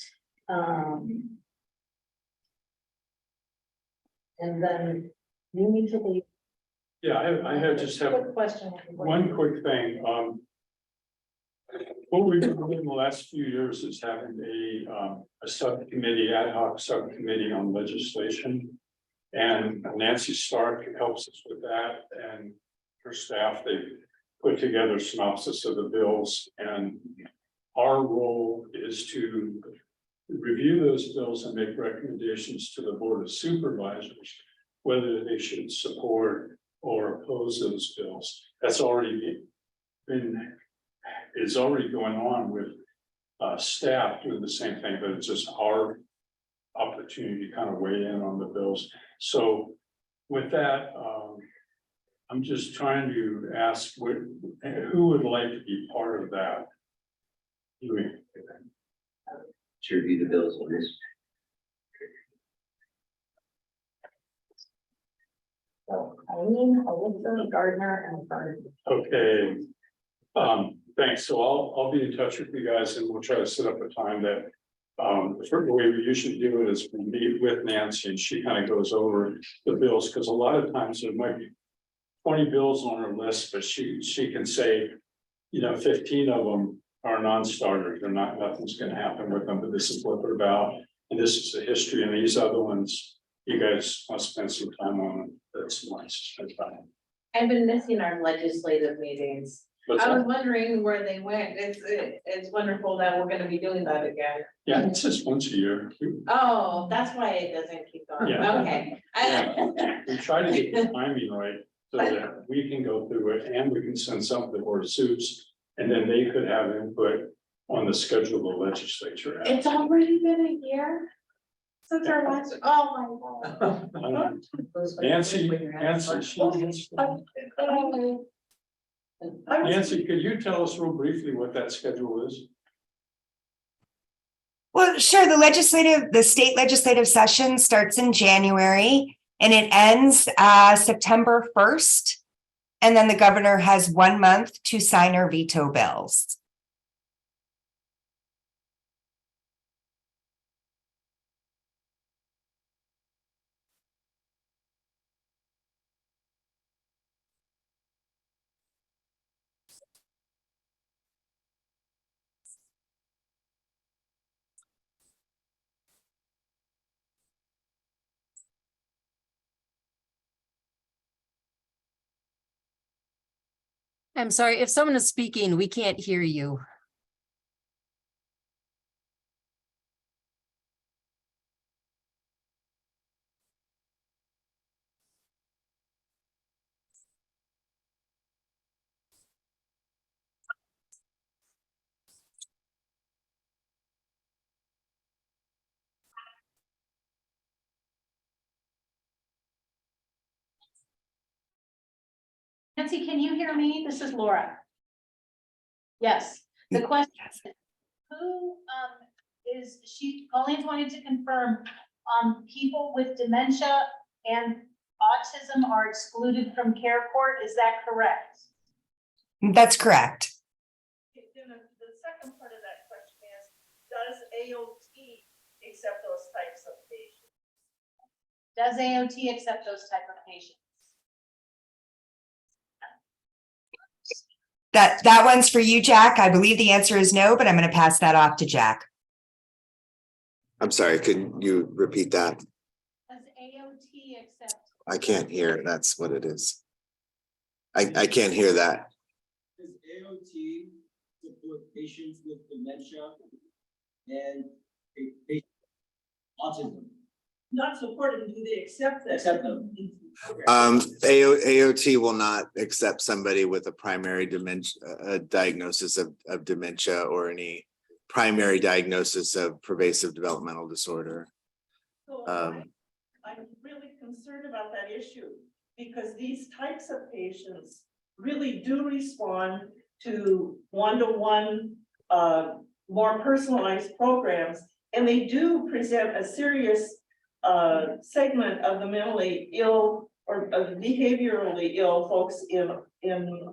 And then you need to leave. Yeah, I have Quick question. one quick thing. What we've been doing the last few years is having a subcommittee, ad hoc subcommittee on legislation. And Nancy Stark helps us with that, and her staff, they put together a synopsis of the bills, and our role is to review those bills and make recommendations to the Board of Supervisors, whether they should support or oppose those bills. That's already is already going on with staff doing the same thing, but it's just our opportunity to kind of weigh in on the bills. So with that, I'm just trying to ask who would like to be part of that? To review the bills on this. So Eileen, Alyssa, Gardner, and Fern. Okay. Thanks. So I'll be in touch with you guys, and we'll try to set up a time that the way we usually do it is we meet with Nancy and she kind of goes over the bills, because a lot of times there might be 20 bills on her list, but she can say, you know, 15 of them are non-starters. They're not, nothing's going to happen with them, but this is what they're about, and this is the history, and these other ones you guys must spend some time on. That's nice to spend time. I've been missing our legislative meetings. I was wondering where they went. It's wonderful that we're gonna be doing that again. Yeah, it's just once a year. Oh, that's why it doesn't keep going. Yeah. Okay. We try to get the timing right so that we can go through it and we can send some of the Board of Suits, and then they could have input on the schedule the legislature has. It's already been a year since our last, oh my God. Nancy, Nancy, could you tell us real briefly what that schedule is? Well, sure. The state legislative session starts in January and it ends September 1st. And then the governor has 1 month to sign or veto bills. I'm sorry, if someone is speaking, we can't hear you. Nancy, can you hear me? This is Laura. Yes, the question, who is she, Colleen's wanting to confirm, people with dementia and autism are excluded from care court, is that correct? That's correct. Then the second part of that question is, does AOT accept those types of patients? Does AOT accept those type of patients? That one's for you, Jack. I believe the answer is no, but I'm going to pass that off to Jack. I'm sorry, could you repeat that? Does AOT accept? I can't hear. That's what it is. I can't hear that. Does AOT support patients with dementia and autism? Not supported, do they accept that? Accept them. AOT will not accept somebody with a primary dementia, a diagnosis of dementia or any primary diagnosis of pervasive developmental disorder. So I'm really concerned about that issue because these types of patients really do respond to one-to-one, more personalized programs, and they do present a serious segment of the mentally ill or of behaviorally ill folks in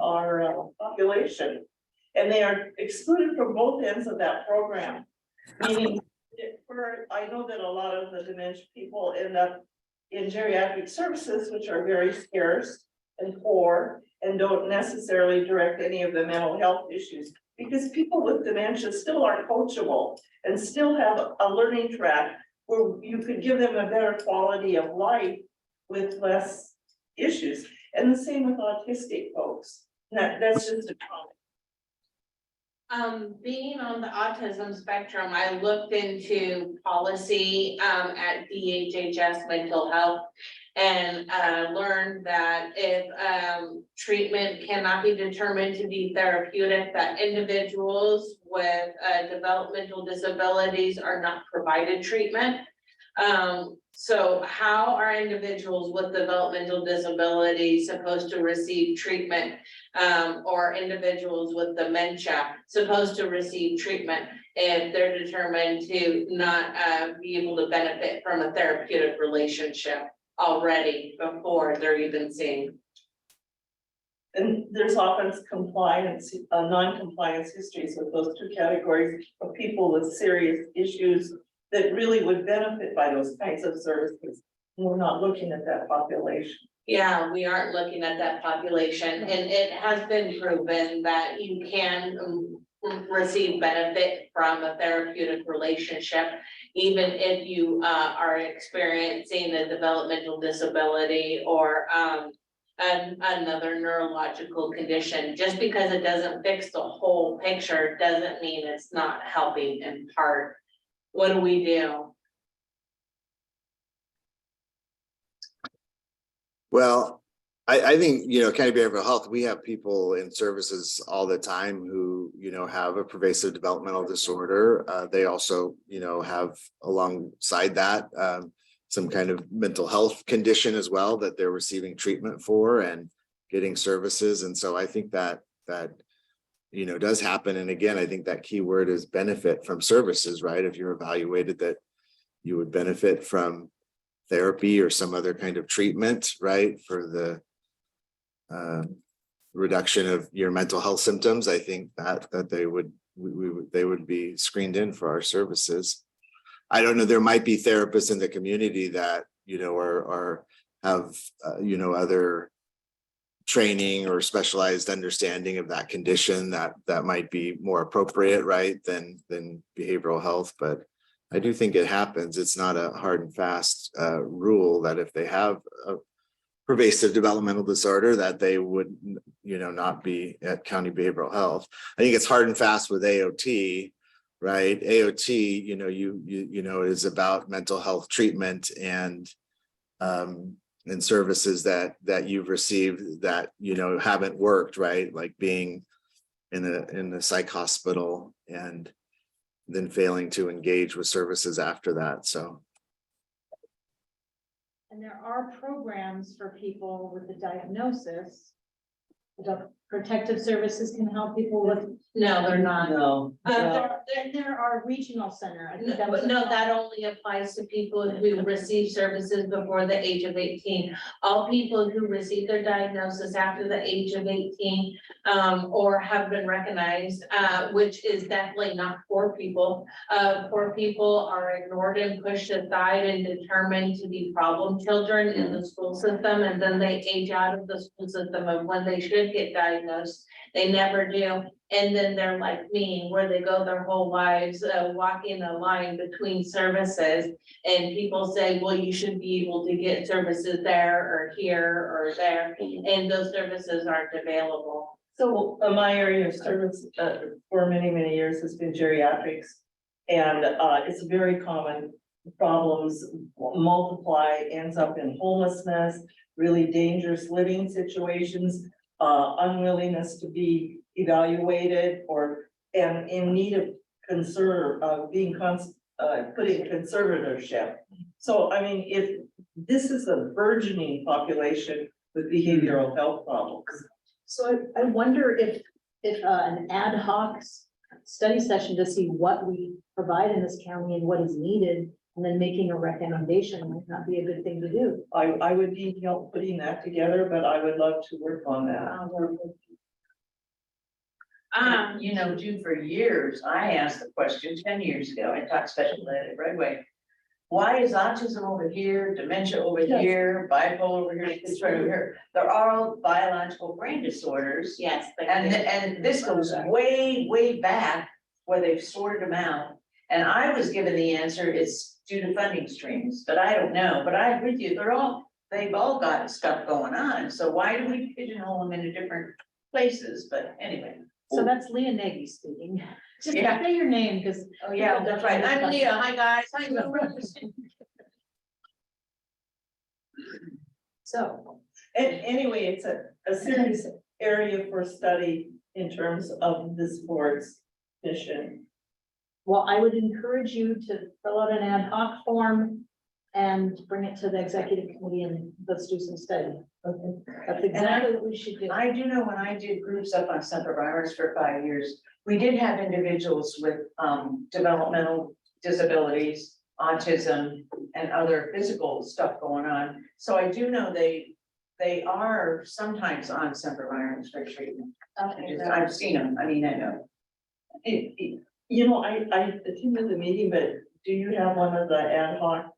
our population. And they are excluded from both ends of that program. Meaning, I know that a lot of the dementia people end up in geriatric services, which are very scarce and poor, and don't necessarily direct any of the mental health issues. Because people with dementia still are coachable and still have a learning track where you could give them a better quality of life with less issues. And the same with autistic folks. That's just a comment. Being on the autism spectrum, I looked into policy at DHHS mental health and learned that if treatment cannot be determined to be therapeutic, that individuals with developmental disabilities are not provided treatment. So how are individuals with developmental disabilities supposed to receive treatment, or individuals with dementia supposed to receive treatment if they're determined to not be able to benefit from a therapeutic relationship already before they're even seen? And there's often compliance, non-compliance histories with those two categories of people with serious issues that really would benefit by those kinds of services. We're not looking at that population. Yeah, we aren't looking at that population, and it has been proven that you can receive benefit from a therapeutic relationship, even if you are experiencing a developmental disability or another neurological condition. Just because it doesn't fix the whole picture doesn't mean it's not helping in part. What do we do? Well, I think, County Behavioral Health, we have people in services all the time who, have a pervasive developmental disorder. They also, have alongside that, some kind of mental health condition as well that they're receiving treatment for and getting services. And so I think that does happen. And again, I think that key word is benefit from services, right? If you're evaluated that you would benefit from therapy or some other kind of treatment, right? For the reduction of your mental health symptoms, I think that they would be screened in for our services. I don't know, there might be therapists in the community that, have, other training or specialized understanding of that condition that might be more appropriate, right, than behavioral health. But I do think it happens. It's not a hard and fast rule that if they have a pervasive developmental disorder that they would, not be at County Behavioral Health. I think it's hard and fast with AOT, right? AOT, is about mental health treatment and services that you've received that haven't worked, right? Like being in a psych hospital and then failing to engage with services after that. So, And there are programs for people with the diagnosis, protective services can help people with? No, they're not. No. There are regional center. I think that was. But no, that only applies to people who receive services before the age of 18. All people who receive their diagnosis after the age of 18, or have been recognized, which is definitely not poor people. Poor people are ignored and pushed aside and determined to be problem children in the school system, and then they age out of the school system of when they should get diagnosed. They never do. And then they're like me, where they go their whole lives, walking a line between services. And people say, well, you should be able to get services there or here or there, and those services aren't available. So my area of service for many, many years has been geriatrics. And it's very common. Problems multiply, ends up in homelessness, really dangerous living situations, unwillingness to be evaluated and in need of being put in conservatorship. So, I mean, if this is a burgeoning population with behavioral health problems. So I wonder if an ad hoc study session to see what we provide in this county and what is needed, and then making a recommendation might not be a good thing to do. I would need help putting that together, but I would love to work on that. You know, for years, I asked the question 10 years ago, I taught special ed at Redway. Why is autism over here, dementia over here, bipolar over here, schizophrenia over here? They're all biological brain disorders. Yes. And this goes way, way back where they've sorted them out. And I was given the answer, it's due to funding streams, but I don't know. But I agree with you, they've all got stuff going on. So why do we pigeonhole them into different places? But anyway. So that's Leah Nagy speaking. Just Yeah. say your name, because. Oh, yeah, that's right. I'm Leah. Hi, guys. Hi, So. And anyway, it's a serious area for study in terms of this board's mission. Well, I would encourage you to fill out an ad hoc form and bring it to the executive committee and let's do some study. Okay, that's exactly what we should do. I do know when I did groups up on Central Virus for 5 years, we did have individuals with developmental disabilities, autism, and other physical stuff going on. So I do know they are sometimes on Central Virus for treatment. I've seen them. I mean, I know. You know, I attended the meeting, but do you have one of the ad hoc?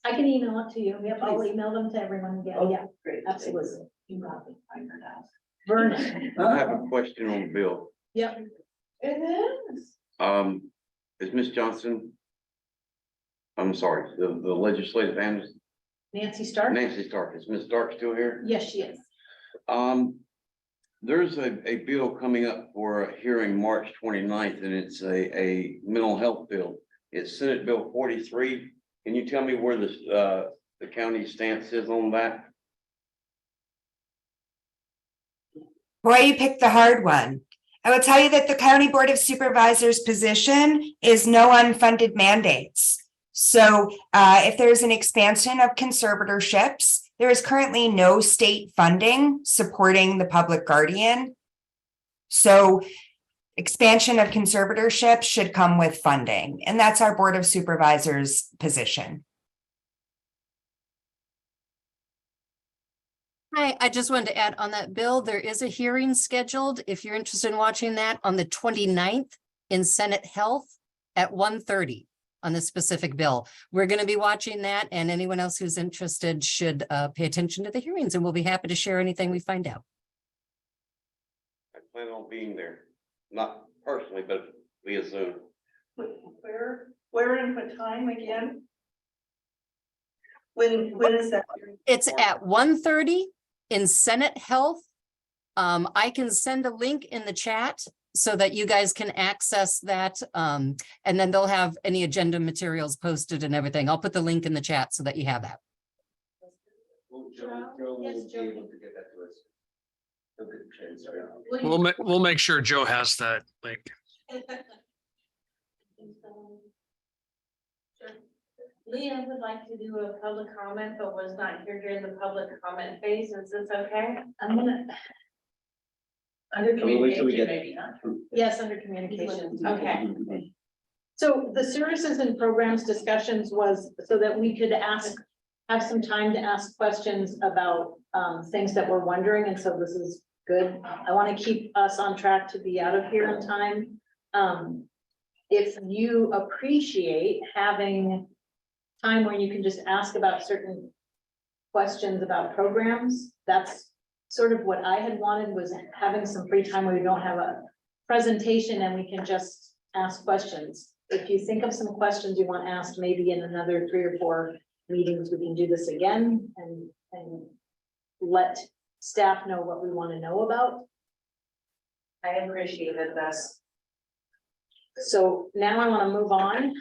I can email it to you. Yep, I'll Please. email them to everyone again. Oh, Yeah, great. absolutely. You got it. Vernon. I have a question on the bill. Yep. It is. Is Ms. Johnson? I'm sorry, the legislative analyst, Nancy Stark? Nancy Stark, is Ms. Stark still here? Yes, she is. There's a bill coming up for a hearing March 29th, and it's a mental health bill. It's Senate Bill 43. Can you tell me where the county stance is on that? Boy, you picked the hard one. I will tell you that the County Board of Supervisors position is no unfunded mandates. So if there's an expansion of conservatorships, there is currently no state funding supporting the public guardian. So expansion of conservatorships should come with funding, and that's our Board of Supervisors position. Hi, I just wanted to add on that bill, there is a hearing scheduled, if you're interested in watching that, on the 29th in Senate Health at 1:30 on this specific bill. We're going to be watching that, and anyone else who's interested should pay attention to the hearings, and we'll be happy to share anything we find out. I plan on being there, not personally, but via Zoom. Where and what time again? When is that? It's at 1:30 in Senate Health. I can send a link in the chat so that you guys can access that. And then they'll have any agenda materials posted and everything. I'll put the link in the chat so that you have that. We'll make sure Joe has that link. Leah would like to do a public comment, but was not here during the public comment phase. Is this okay? I'm gonna. Under Wait till we communication, get- maybe, huh? Yes, under communications. Okay. So the services and programs discussions was so that we could have some time to ask questions about things that we're wondering, and so this is good. I want to keep us on track to be out of here in time. If you appreciate having time where you can just ask about certain questions about programs, that's sort of what I had wanted, was having some free time where we don't have a presentation and we can just ask questions. If you think of some questions you want asked, maybe in another 3 or 4 meetings, we can do this again and let staff know what we want to know about. I appreciated this. So now I want to move on,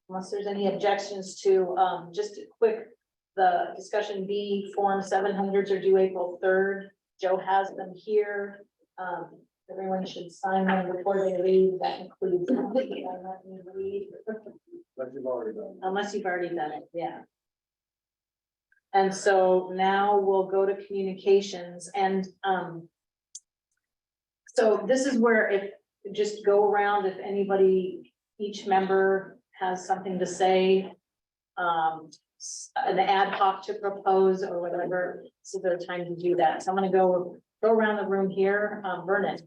unless there's any objections to, just a quick, the discussion B, Form 700s are due April 3rd. Joe has them here. Everyone should sign them before they leave. That includes. Unless you've already done it, yeah. And so now we'll go to communications, and so this is where, if just go around, if anybody, each member has something to say, an ad hoc to propose or whatever, so there's time to do that. So I'm gonna go around the room here. Vernon.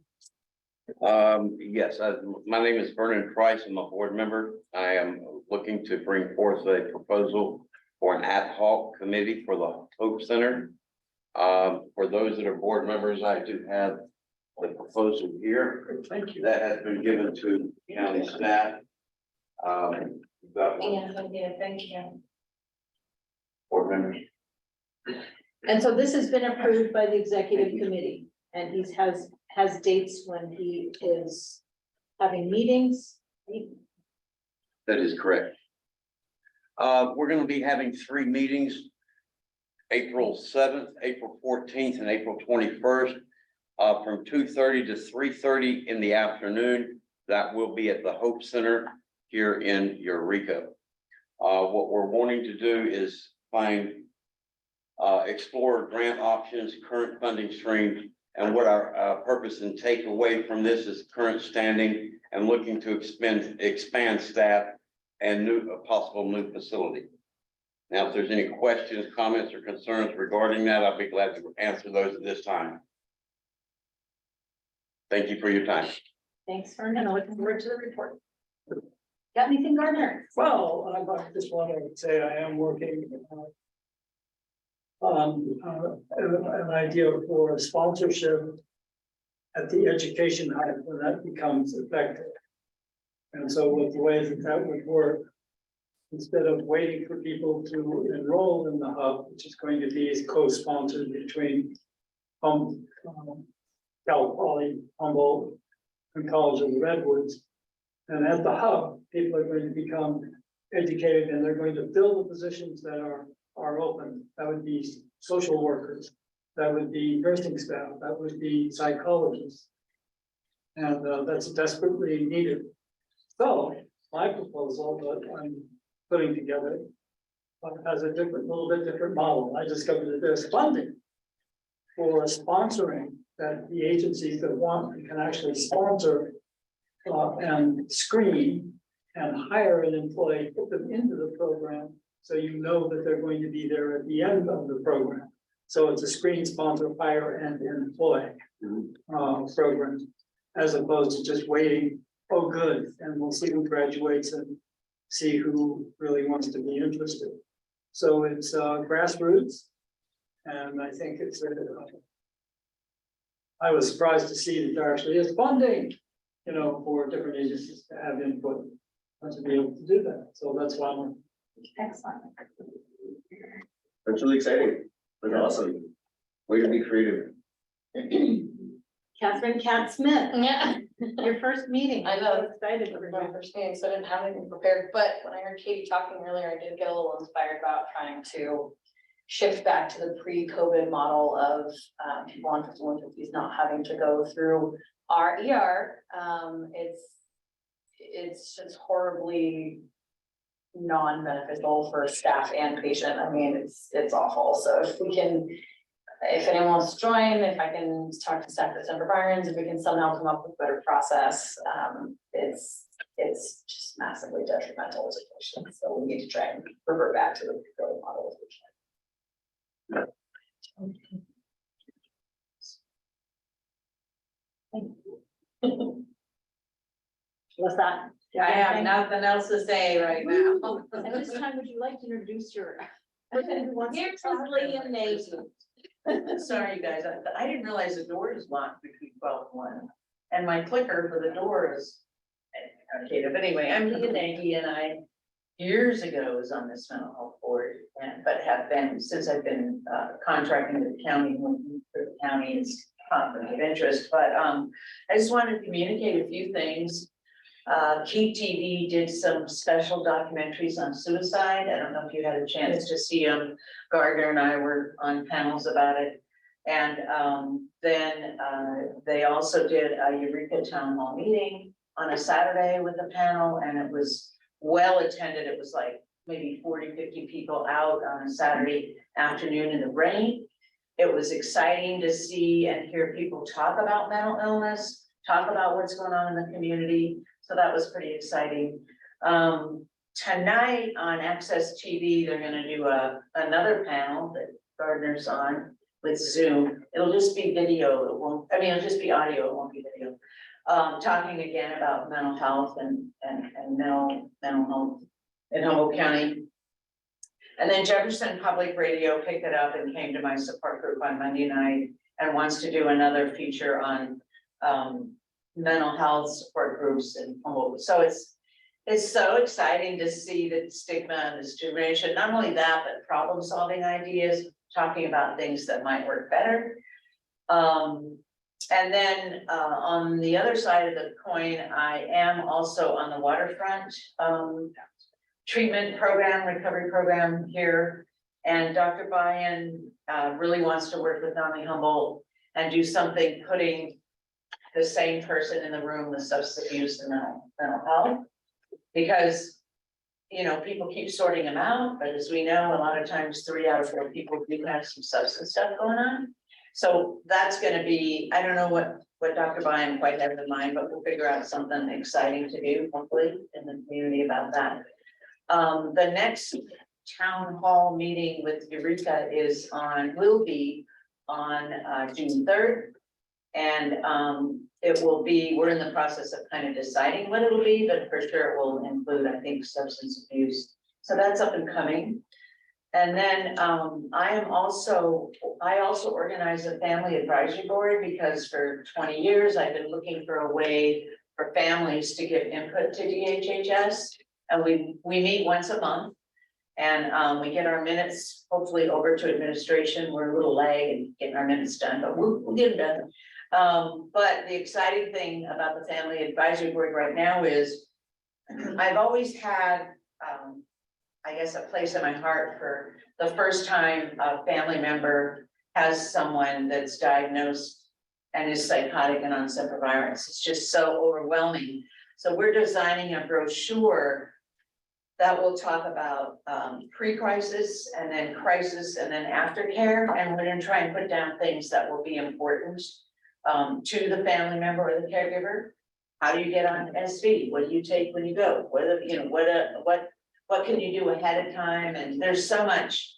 Yes, my name is Vernon Price. I'm a board member. I am looking to bring forth a proposal for an ad hoc committee for the Hope Center. For those that are board members, I do have the proposal here. Thank you. That has been given to county staff. Thank you. Board members. And so this has been approved by the executive committee, and he has dates when he is having meetings. That is correct. We're going to be having 3 meetings, April 7th, April 14th, and April 21st, from 2:30 to 3:30 in the afternoon. That will be at the Hope Center here in Eureka. What we're wanting to do is explore grant options, current funding streams, and what our purpose and takeaway from this is current standing and looking to expand staff and a possible new facility. Now, if there's any questions, comments, or concerns regarding that, I'll be glad to answer those at this time. Thank you for your time. Thanks, Vernon. Looking forward to the report. Got anything, Gardner? Well, I just want to say I am working on an idea for a sponsorship at the education hub when that becomes effective. And so with the way that would work, instead of waiting for people to enroll in the hub, which is going to be co-sponsored between Cal Poly, Humboldt, and College of the Redwoods. And at the hub, people are going to become educated, and they're going to fill the positions that are open. That would be social workers, that would be nursing staff, that would be psychologists. And that's desperately needed. So my proposal that I'm putting together has a little bit different model. I discovered that there's funding for sponsoring, that the agencies that want can actually sponsor and screen and hire an employee, put them into the program, so you know that they're going to be there at the end of the program. So it's a screen, sponsor, hire, and employ program, as opposed to just waiting. Oh, good, and we'll see who graduates and see who really wants to be interested. So it's grassroots, and I think it's I was surprised to see that there actually is funding, for different agencies to have input and to be able to do that. So that's why I'm. Excellent. That's really exciting. That's awesome. Way to be creative. Catherine Cat Smith, Yeah, your first meeting. I know. I'm so excited for my you. first meeting, so I didn't have anything prepared, but when I heard Katie talking earlier, I did get a little inspired about trying to shift back to the pre-COVID model of people on 5150s not having to go through our ER. It's just horribly non-beneficial for staff and patient. I mean, it's awful. So if we can if anyone wants to join, if I can talk to staff at Semper Byron's, if we can somehow come up with a better process, it's just massively detrimental to patients, so we need to try and revert back to the pre-COVID model. What's that? I have nothing else to say right now. At this time, would you like to introduce your? Here's Lee and Nathan. Sorry, you guys, I didn't realize the door is locked between 12 and 1. And my clicker for the door is. Okay, but anyway, I'm Lee and Nagy, and I years ago was on this mental health board, but have been since I've been contracting with the county, when the county is conflict of interest. But I just wanted to communicate a few things. Keep TV did some special documentaries on suicide. I don't know if you had a chance to see them. Gardner and I were on panels about it. And then they also did a Eureka Town Hall meeting on a Saturday with a panel, and it was well attended. It was like maybe 40, 50 people out on a Saturday afternoon in the rain. It was exciting to see and hear people talk about mental illness, talk about what's going on in the community. So that was pretty exciting. Tonight on Access TV, they're gonna do another panel that Gardner's on with Zoom. It'll just be video. It won't, I mean, it'll just be audio. It won't be video. Talking again about mental health and mental health in Humboldt County. And then Jefferson Public Radio picked it up and came to my support group on Monday night and wants to do another feature on mental health support groups in Humboldt. So it's so exciting to see the stigma and discrimination. Not only that, but problem solving ideas, talking about things that might work better. And then on the other side of the coin, I am also on the waterfront treatment program, recovery program here. And Dr. Bryan really wants to work with Nami Humboldt and do something putting the same person in the room with substance abuse and mental health. Because, you know, people keep sorting them out, but as we know, a lot of times 3 out of 4 people do have some substance stuff going on. So that's gonna be, I don't know what Dr. Bryan quite has in mind, but we'll figure out something exciting to do, hopefully, in the community about that. The next town hall meeting with Eureka will be on June 3rd. And it will be, we're in the process of kind of deciding what it'll be, but for sure it will include, I think, substance abuse. So that's up and coming. And then I also organize a family advisory board because for 20 years, I've been looking for a way for families to give input to DHHS. And we meet once a month and we get our minutes, hopefully over to administration. We're a little late in getting our minutes done, but we'll get them done. But the exciting thing about the family advisory board right now is I've always had, I guess, a place in my heart for the first time a family member has someone that's diagnosed and is psychotic and on Semper Virens. It's just so overwhelming. So we're designing a brochure that will talk about pre-crisis and then crisis and then aftercare. And we're going to try and put down things that will be important to the family member or the caregiver. How do you get on SV? What do you take when you go? What can you do ahead of time? And there's so much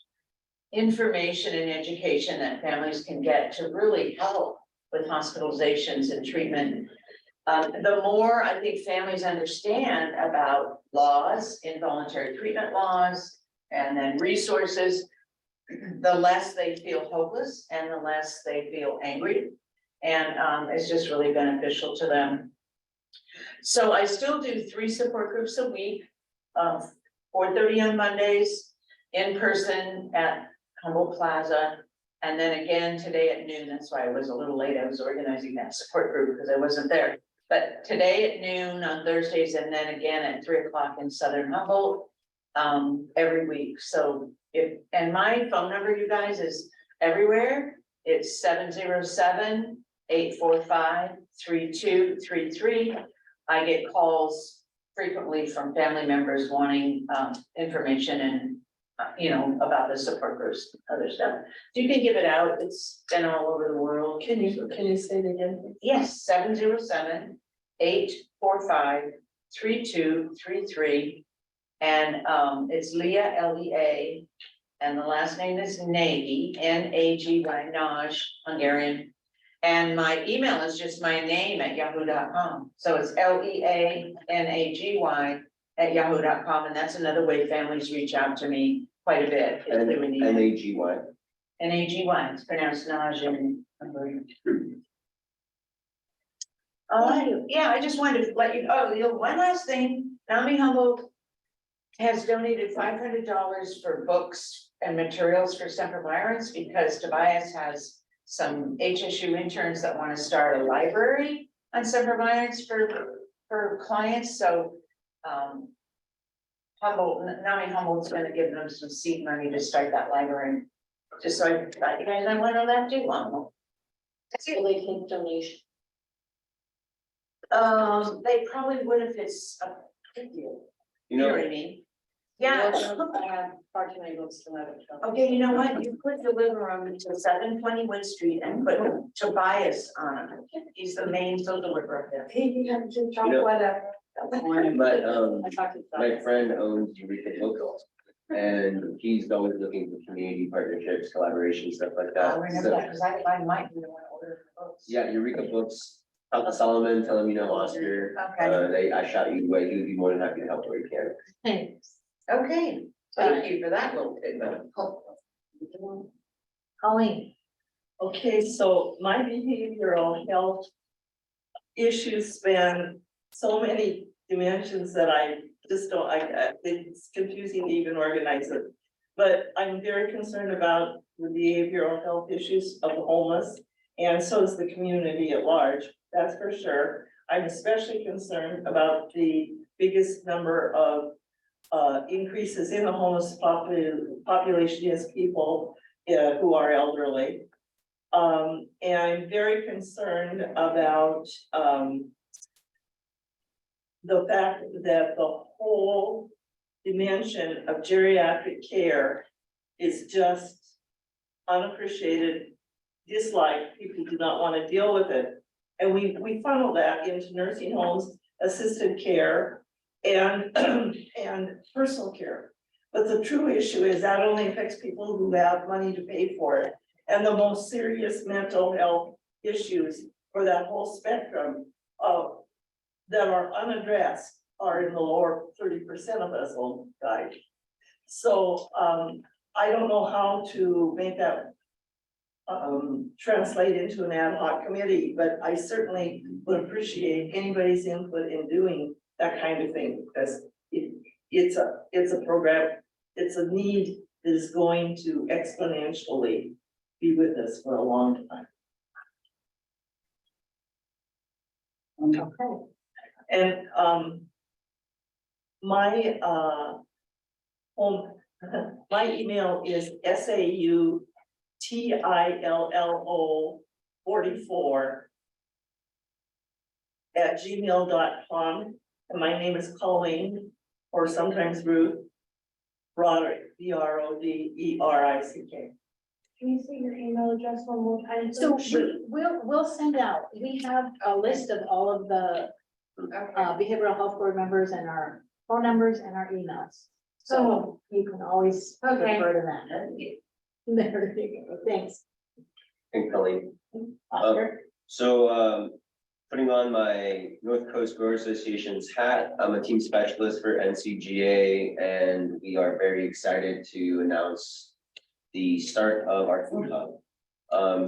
information and education that families can get to really help with hospitalizations and treatment. The more I think families understand about laws, involuntary treatment laws, and then resources, the less they feel hopeless and the less they feel angry. And it's just really beneficial to them. So I still do 3 support groups a week, 4:30 on Mondays, in person at Humboldt Plaza. And then again today at noon. That's why I was a little late. I was organizing that support group because I wasn't there. But today at noon on Thursdays, and then again at 3 o'clock in Southern Humboldt every week. So and my phone number, you guys, is everywhere. It's 707-845-3233. I get calls frequently from family members wanting information and you know, about the support groups, other stuff. You can give it out, it's been all over the world. Can you say it again? Yes, 707-845-3233. And it's Leah, Lea, and the last name is Nagy, Nagy, Naj, Hungarian. And my email is just my name at yahoo.com. So it's LEANAGY@yahoo.com, and that's another way families reach out to me quite a bit. if they would need it. NAGY. Nagy, it's pronounced Naj in Hungarian. Yeah, I just wanted to let you, one last thing, NAMI Humboldt has donated $500 for books and materials for sempervirens because Tobias has some HSU interns that want to start a library on sempervirens for clients, so NAMI Humboldt's gonna give them some seed money to start that library. Just so I thought you guys might want to know that too. That's really take donation. They probably would if it's a big deal. You know, what I mean? Yeah. I have far too many books to let it go. Okay, you know what? You could deliver them to 720 Wood Street and put Tobias on it. He's the main deliverer of them. He had to You know, whatever. but my friend owns Eureka Books, and he's always looking for community partnerships, collaboration, stuff like that. I'll remember So, that, because I might be the one to order for books. yeah, Eureka Books, talk to Solomon, tell him you know Oscar. Okay. I shot you away, he'd be more than happy to help where he can. Thanks. Okay, thank you for that little tidbit. Colleen. Okay, so my behavioral health issues span so many dimensions that I just don't, it's confusing to even organize it. But I'm very concerned about the behavioral health issues of the homeless, and so is the community at large, that's for sure. I'm especially concerned about the biggest number of increases in the homeless population is people who are elderly. And I'm very concerned about the fact that the whole dimension of geriatric care is just unappreciated, disliked. People do not want to deal with it. And we funnel that into nursing homes, assisted care, and personal care. But the true issue is that only affects people who have money to pay for it. And the most serious mental health issues for that whole spectrum of that are unaddressed are in the lower 30% of us will die. So I don't know how to make that translate into an ad hoc committee, but I certainly would appreciate anybody's input in doing that kind of thing, because it's a program, it's a need that is going to exponentially be with us for a long time. Okay. And my my email is SAUTILLO44@gmail.com, and my name is Colleen, or sometimes Ruth Broderick, BRODERICK. Can you say your email address one more time? So we'll send out, we have a list of all of the behavioral health board members and our phone numbers and our emails. So you can always refer to that. There you go, thanks. And Colleen. Oscar? So putting on my North Coast Grower Association's hat, I'm a team specialist for NCGA, and we are very excited to announce the start of our food hub.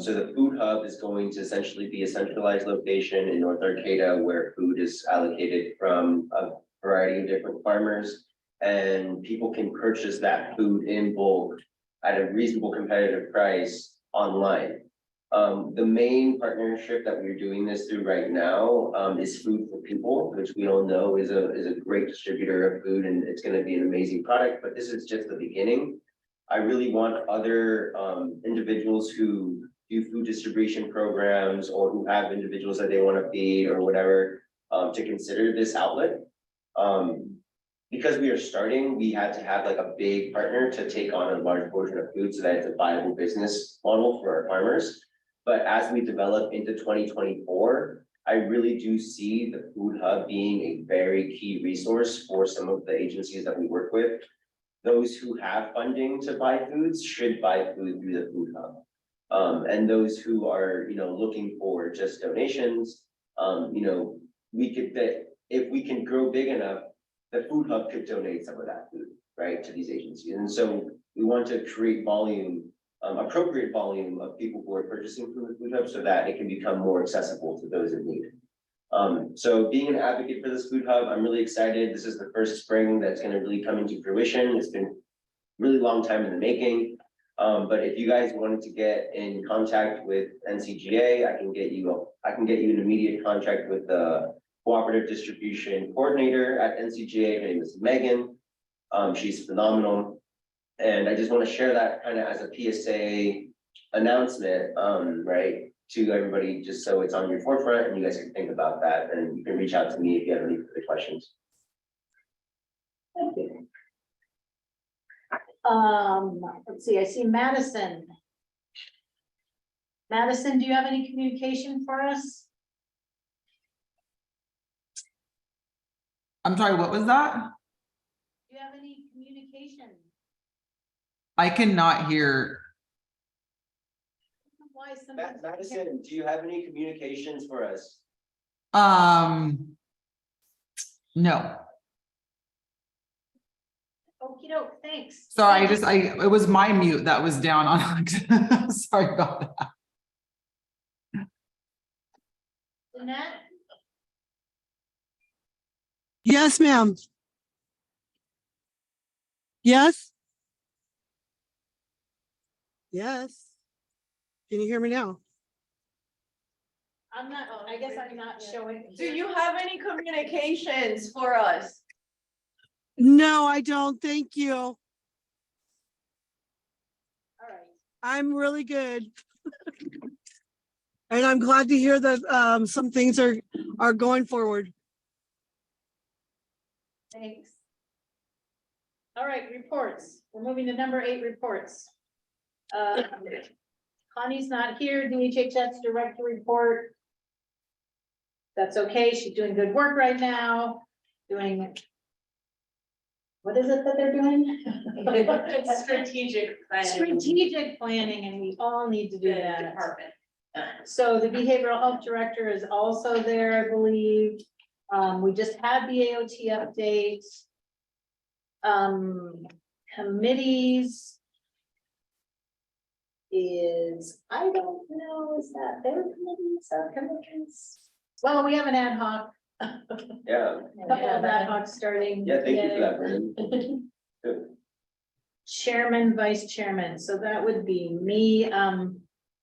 So the food hub is going to essentially be a centralized location in North Arcata where food is allocated from a variety of different farmers, and people can purchase that food in bulk at a reasonable competitive price online. The main partnership that we're doing this through right now is Food for People, which we all know is a great distributor of food, and it's going to be an amazing product, but this is just the beginning. I really want other individuals who do food distribution programs or who have individuals that they want to feed or whatever to consider this outlet. because we are starting, we had to have like a big partner to take on a large portion of food so that it's a viable business model for our farmers. But as we develop into 2024, I really do see the food hub being a very key resource for some of the agencies that we work with. Those who have funding to buy foods should buy food through the food hub. And those who are, looking for just donations, we could, if we can grow big enough, the food hub could donate some of that food, right, to these agencies. And so we want to create volume, appropriate volume of people who are purchasing from the food hub so that it can become more accessible to those in need. So being an advocate for this food hub, I'm really excited. This is the first spring that's going to really come into fruition. It's been a really long time in the making. But if you guys wanted to get in contact with NCGA, I can get you in immediate contact with the cooperative distribution coordinator at NCGA. Her name is Megan. She's phenomenal. And I just want to share that kind of as a PSA announcement, right, to everybody, just so it's on your forefront and you guys can think about that. And you can reach out to me if you have any further questions. Thank you. Let's see, I see Madison. Madison, do you have any communication for us? I'm sorry, what was that? Do you have any communication? I cannot hear. Why sometimes Madison, do you have any communications for us? No. Okie doke, thanks. Sorry, it was my mute that was down on. Sorry about that. Jeanette? Yes, ma'am. Yes. Yes. Can you hear me now? I'm not, I guess I'm not showing. Do you have any communications for us? No, I don't. Thank you. All right. I'm really good. And I'm glad to hear that some things are going forward. Thanks. All right, reports. We're moving to number 8, reports. Connie's not here, DHHS director report. That's okay, she's doing good work right now, what is it that they're doing? Strategic planning. Strategic planning, and we all need to do that. So the behavioral health director is also there, I believe. We just had the AOT update. Committees is, I don't know, is that their committees, our committees? Well, we have an ad hoc. Yeah. Couple of ad hoc starting. Yeah, thank you for that, Brandon. Good. Chairman, vice chairman, so that would be me.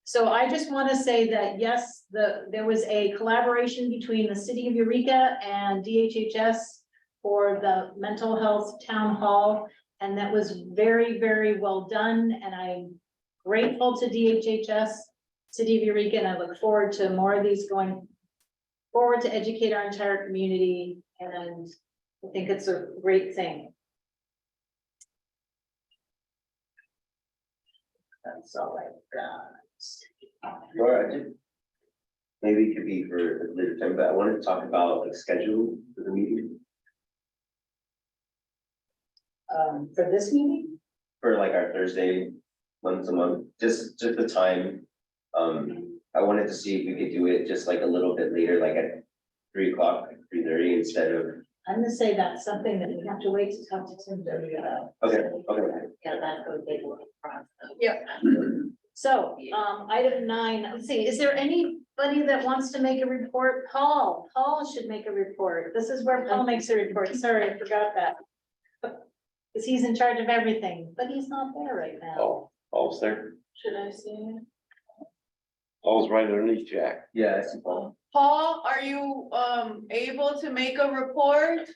So I just want to say that, yes, there was a collaboration between the city of Eureka and DHHS for the mental health town hall. And that was very, very well done. And I'm grateful to DHHS, city of Eureka, and I look forward to more of these going forward to educate our entire community. And I think it's a great thing. That's all I've got. Laura, maybe it could be for a later time, but I wanted to talk about like schedule for the meeting. For this meeting? For like our Thursday, once a month, just the time. I wanted to see if we could do it just like a little bit later, like at 3 o'clock, 3:30 instead of. I'm gonna say that's something that we have to wait to talk to Tim Derby about. Okay. Yeah, that could take a little process. Yep. So, item 9, let's see, is there anybody that wants to make a report? Paul should make a report. This is where Paul makes a report. Sorry, I forgot that. Because he's in charge of everything, but he's not there right now. Paul's there. Should I see him? Paul's right underneath Jack. Yeah, I see Paul. Paul, are you able to make a report?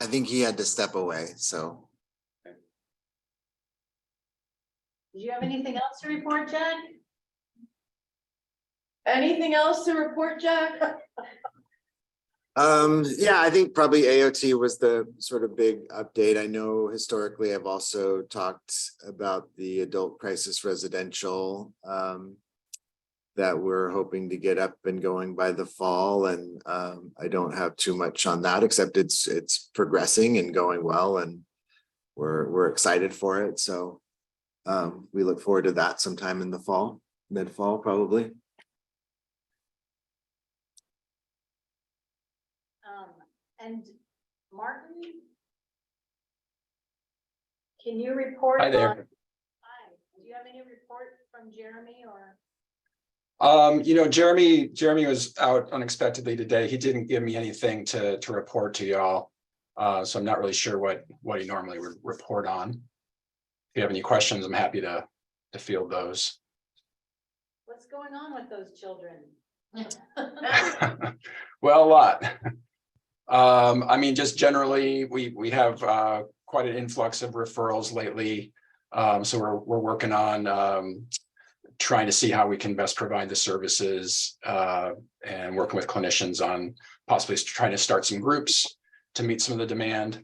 I think he had to step away, so. Did you have anything else to report, Jack? Anything else to report, Jack? Yeah, I think probably AOT was the sort of big update. I know historically I've also talked about the adult crisis residential that we're hoping to get up and going by the fall. And I don't have too much on that, except it's progressing and going well, and we're excited for it. So we look forward to that sometime in the fall, mid-fall probably. And Martin? Can you report? Hi there. Hi, do you have any report from Jeremy or? Jeremy was out unexpectedly today. He didn't give me anything to report to y'all. So I'm not really sure what he normally would report on. If you have any questions, I'm happy to field those. What's going on with those children? Well, a lot. I mean, just generally, we have quite an influx of referrals lately. So we're working on trying to see how we can best provide the services and working with clinicians on possibly trying to start some groups to meet some of the demand.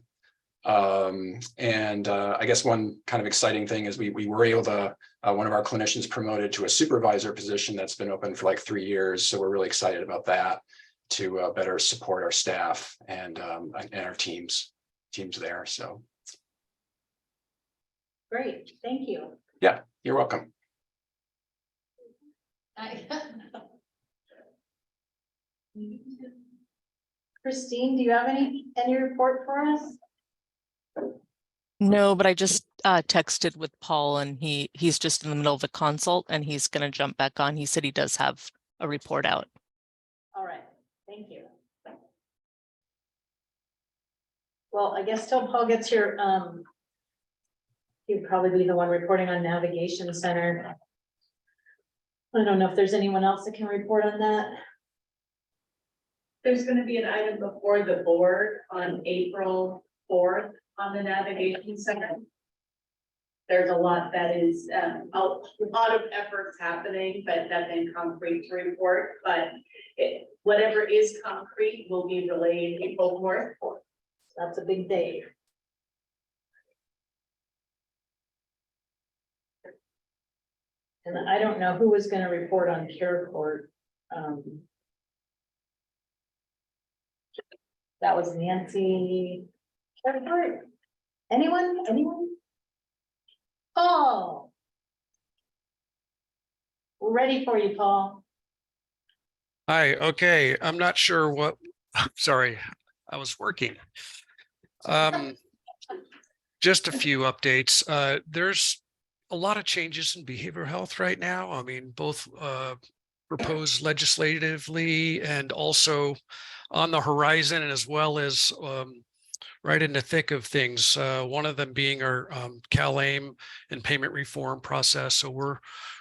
I guess one kind of exciting thing is we were able to, one of our clinicians promoted to a supervisor position that's been open for like 3 years. So we're really excited about that to better support our staff and our teams there. So. Great, thank you. Yeah, you're welcome. Christine, do you have any report for us? No, but I just texted with Paul, and he's just in the middle of a consult, and he's going to jump back on. He said he does have a report out. All right, thank you. Well, I guess till Paul gets here, he'd probably be the one reporting on Navigation Center. I don't know if there's anyone else that can report on that. There's gonna be an item before the board on April 4th on the Navigation Center. There's a lot that is, a lot of efforts happening, but nothing concrete to report, but whatever is concrete will be relayed April 4th. That's a big day. And I don't know who was gonna report on Care Court. That was Nancy. Care Court? Anyone? Paul. We're ready for you, Paul. Hi, okay, I'm not sure what, sorry, I was working. Just a few updates. There's a lot of changes in behavioral health right now. I mean, both proposed legislatively and also on the horizon, and as well as right in the thick of things. One of them being our CalAIM and payment reform process. So we're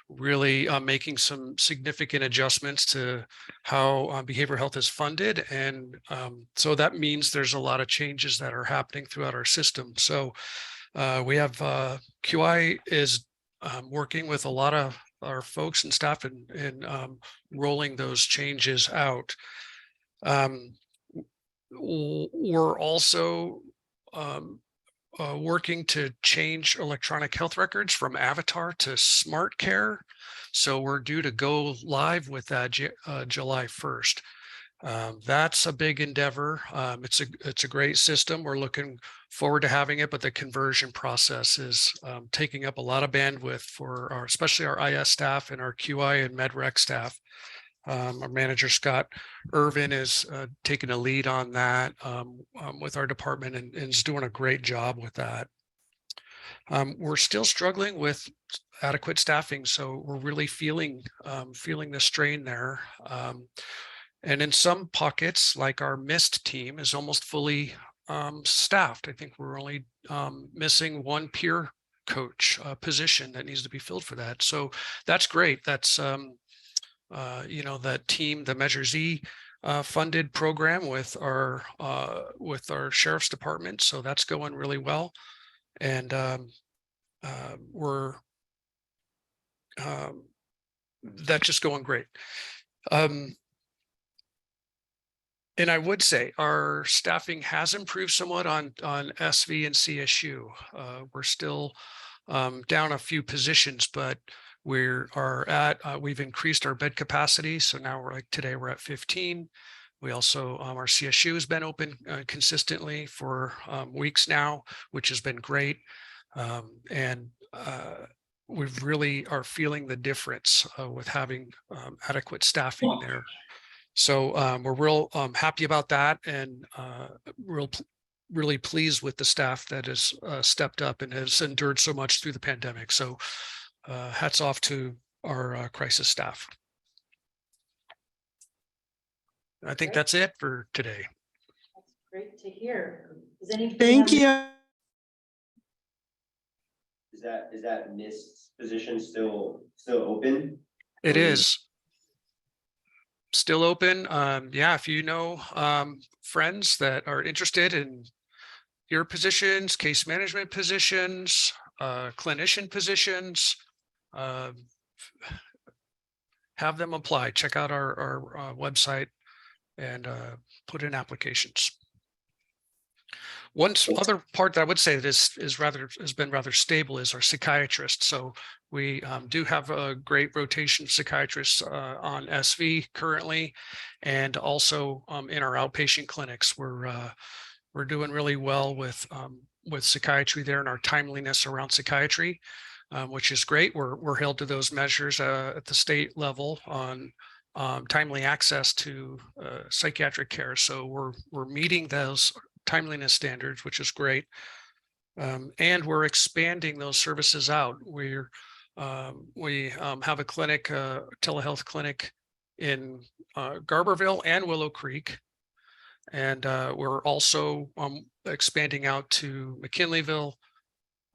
really making some significant adjustments to how behavioral health is funded. And so that means there's a lot of changes that are happening throughout our system. So we have QI is working with a lot of our folks and staff in rolling those changes out. We're also working to change electronic health records from Avatar to Smart Care. So we're due to go live with that July 1st. That's a big endeavor. It's a great system. We're looking forward to having it, but the conversion process is taking up a lot of bandwidth for especially our IS staff and our QI and MedRec staff. Our manager, Scott Irvin, is taking a lead on that with our department and is doing a great job with that. We're still struggling with adequate staffing, so we're really feeling the strain there. And in some pockets, like our MIST team is almost fully staffed. I think we're only missing one peer coach position that needs to be filled for that. So that's great. That's that team, the Measure Z funded program with our sheriff's department. So that's going really well. And that's just going great. And I would say our staffing has improved somewhat on SV and CSU. We're still down a few positions, but we've increased our bed capacity. So now today we're at 15. We also, our CSU has been open consistently for weeks now, which has been great. And we really are feeling the difference with having adequate staffing there. So we're real happy about that, and really pleased with the staff that has stepped up and has endured so much through the pandemic. So hats off to our crisis staff. I think that's it for today. That's great to hear. Is anything? Thank you. Is that missed position still open? It is still open. Yeah, if you know friends that are interested in your positions, case management positions, clinician positions, have them apply. Check out our website and put in applications. One other part that I would say that has been rather stable is our psychiatrist. So we do have a great rotation of psychiatrists on SV currently, and also in our outpatient clinics. We're doing really well with psychiatry there, and our timeliness around psychiatry, which is great. We're held to those measures at the state level on timely access to psychiatric care. So we're meeting those timeliness standards, which is great. And we're expanding those services out. We have a clinic, telehealth clinic in Garberville and Willow Creek. And we're also expanding out to McKinleyville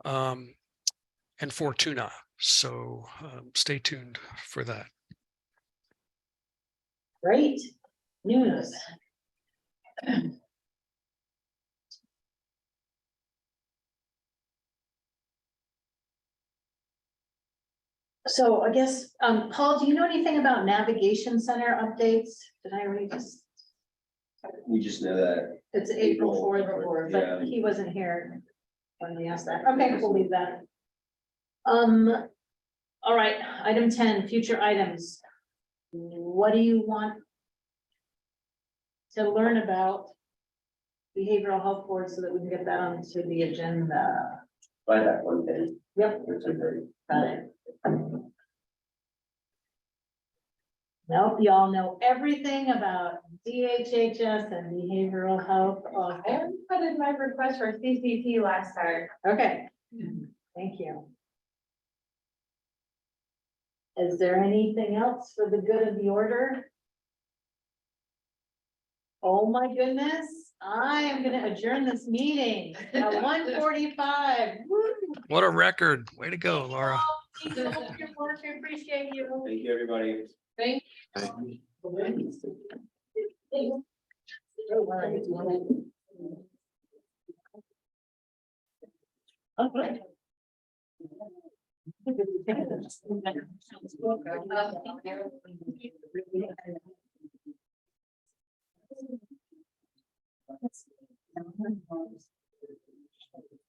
and Fortuna. So stay tuned for that. Great news. So I guess, Paul, do you know anything about navigation center updates? Did I already just? We just know that. It's April 4th, yeah. but he wasn't here when we asked that. Okay, we'll leave that. All right, item 10, future items. What do you want to learn about behavioral health board so that we can get that onto the agenda? By that one thing. Yep. Got it. Nope, y'all know everything about DHHS and behavioral health. I put in my request for CCP last time. Okay, thank you. Is there anything else for the good of the order? Oh my goodness, I am gonna adjourn this meeting at 1:45. What a record. Way to go, Laura. Keep up your work, I appreciate you. Thank you, everybody. Thank you.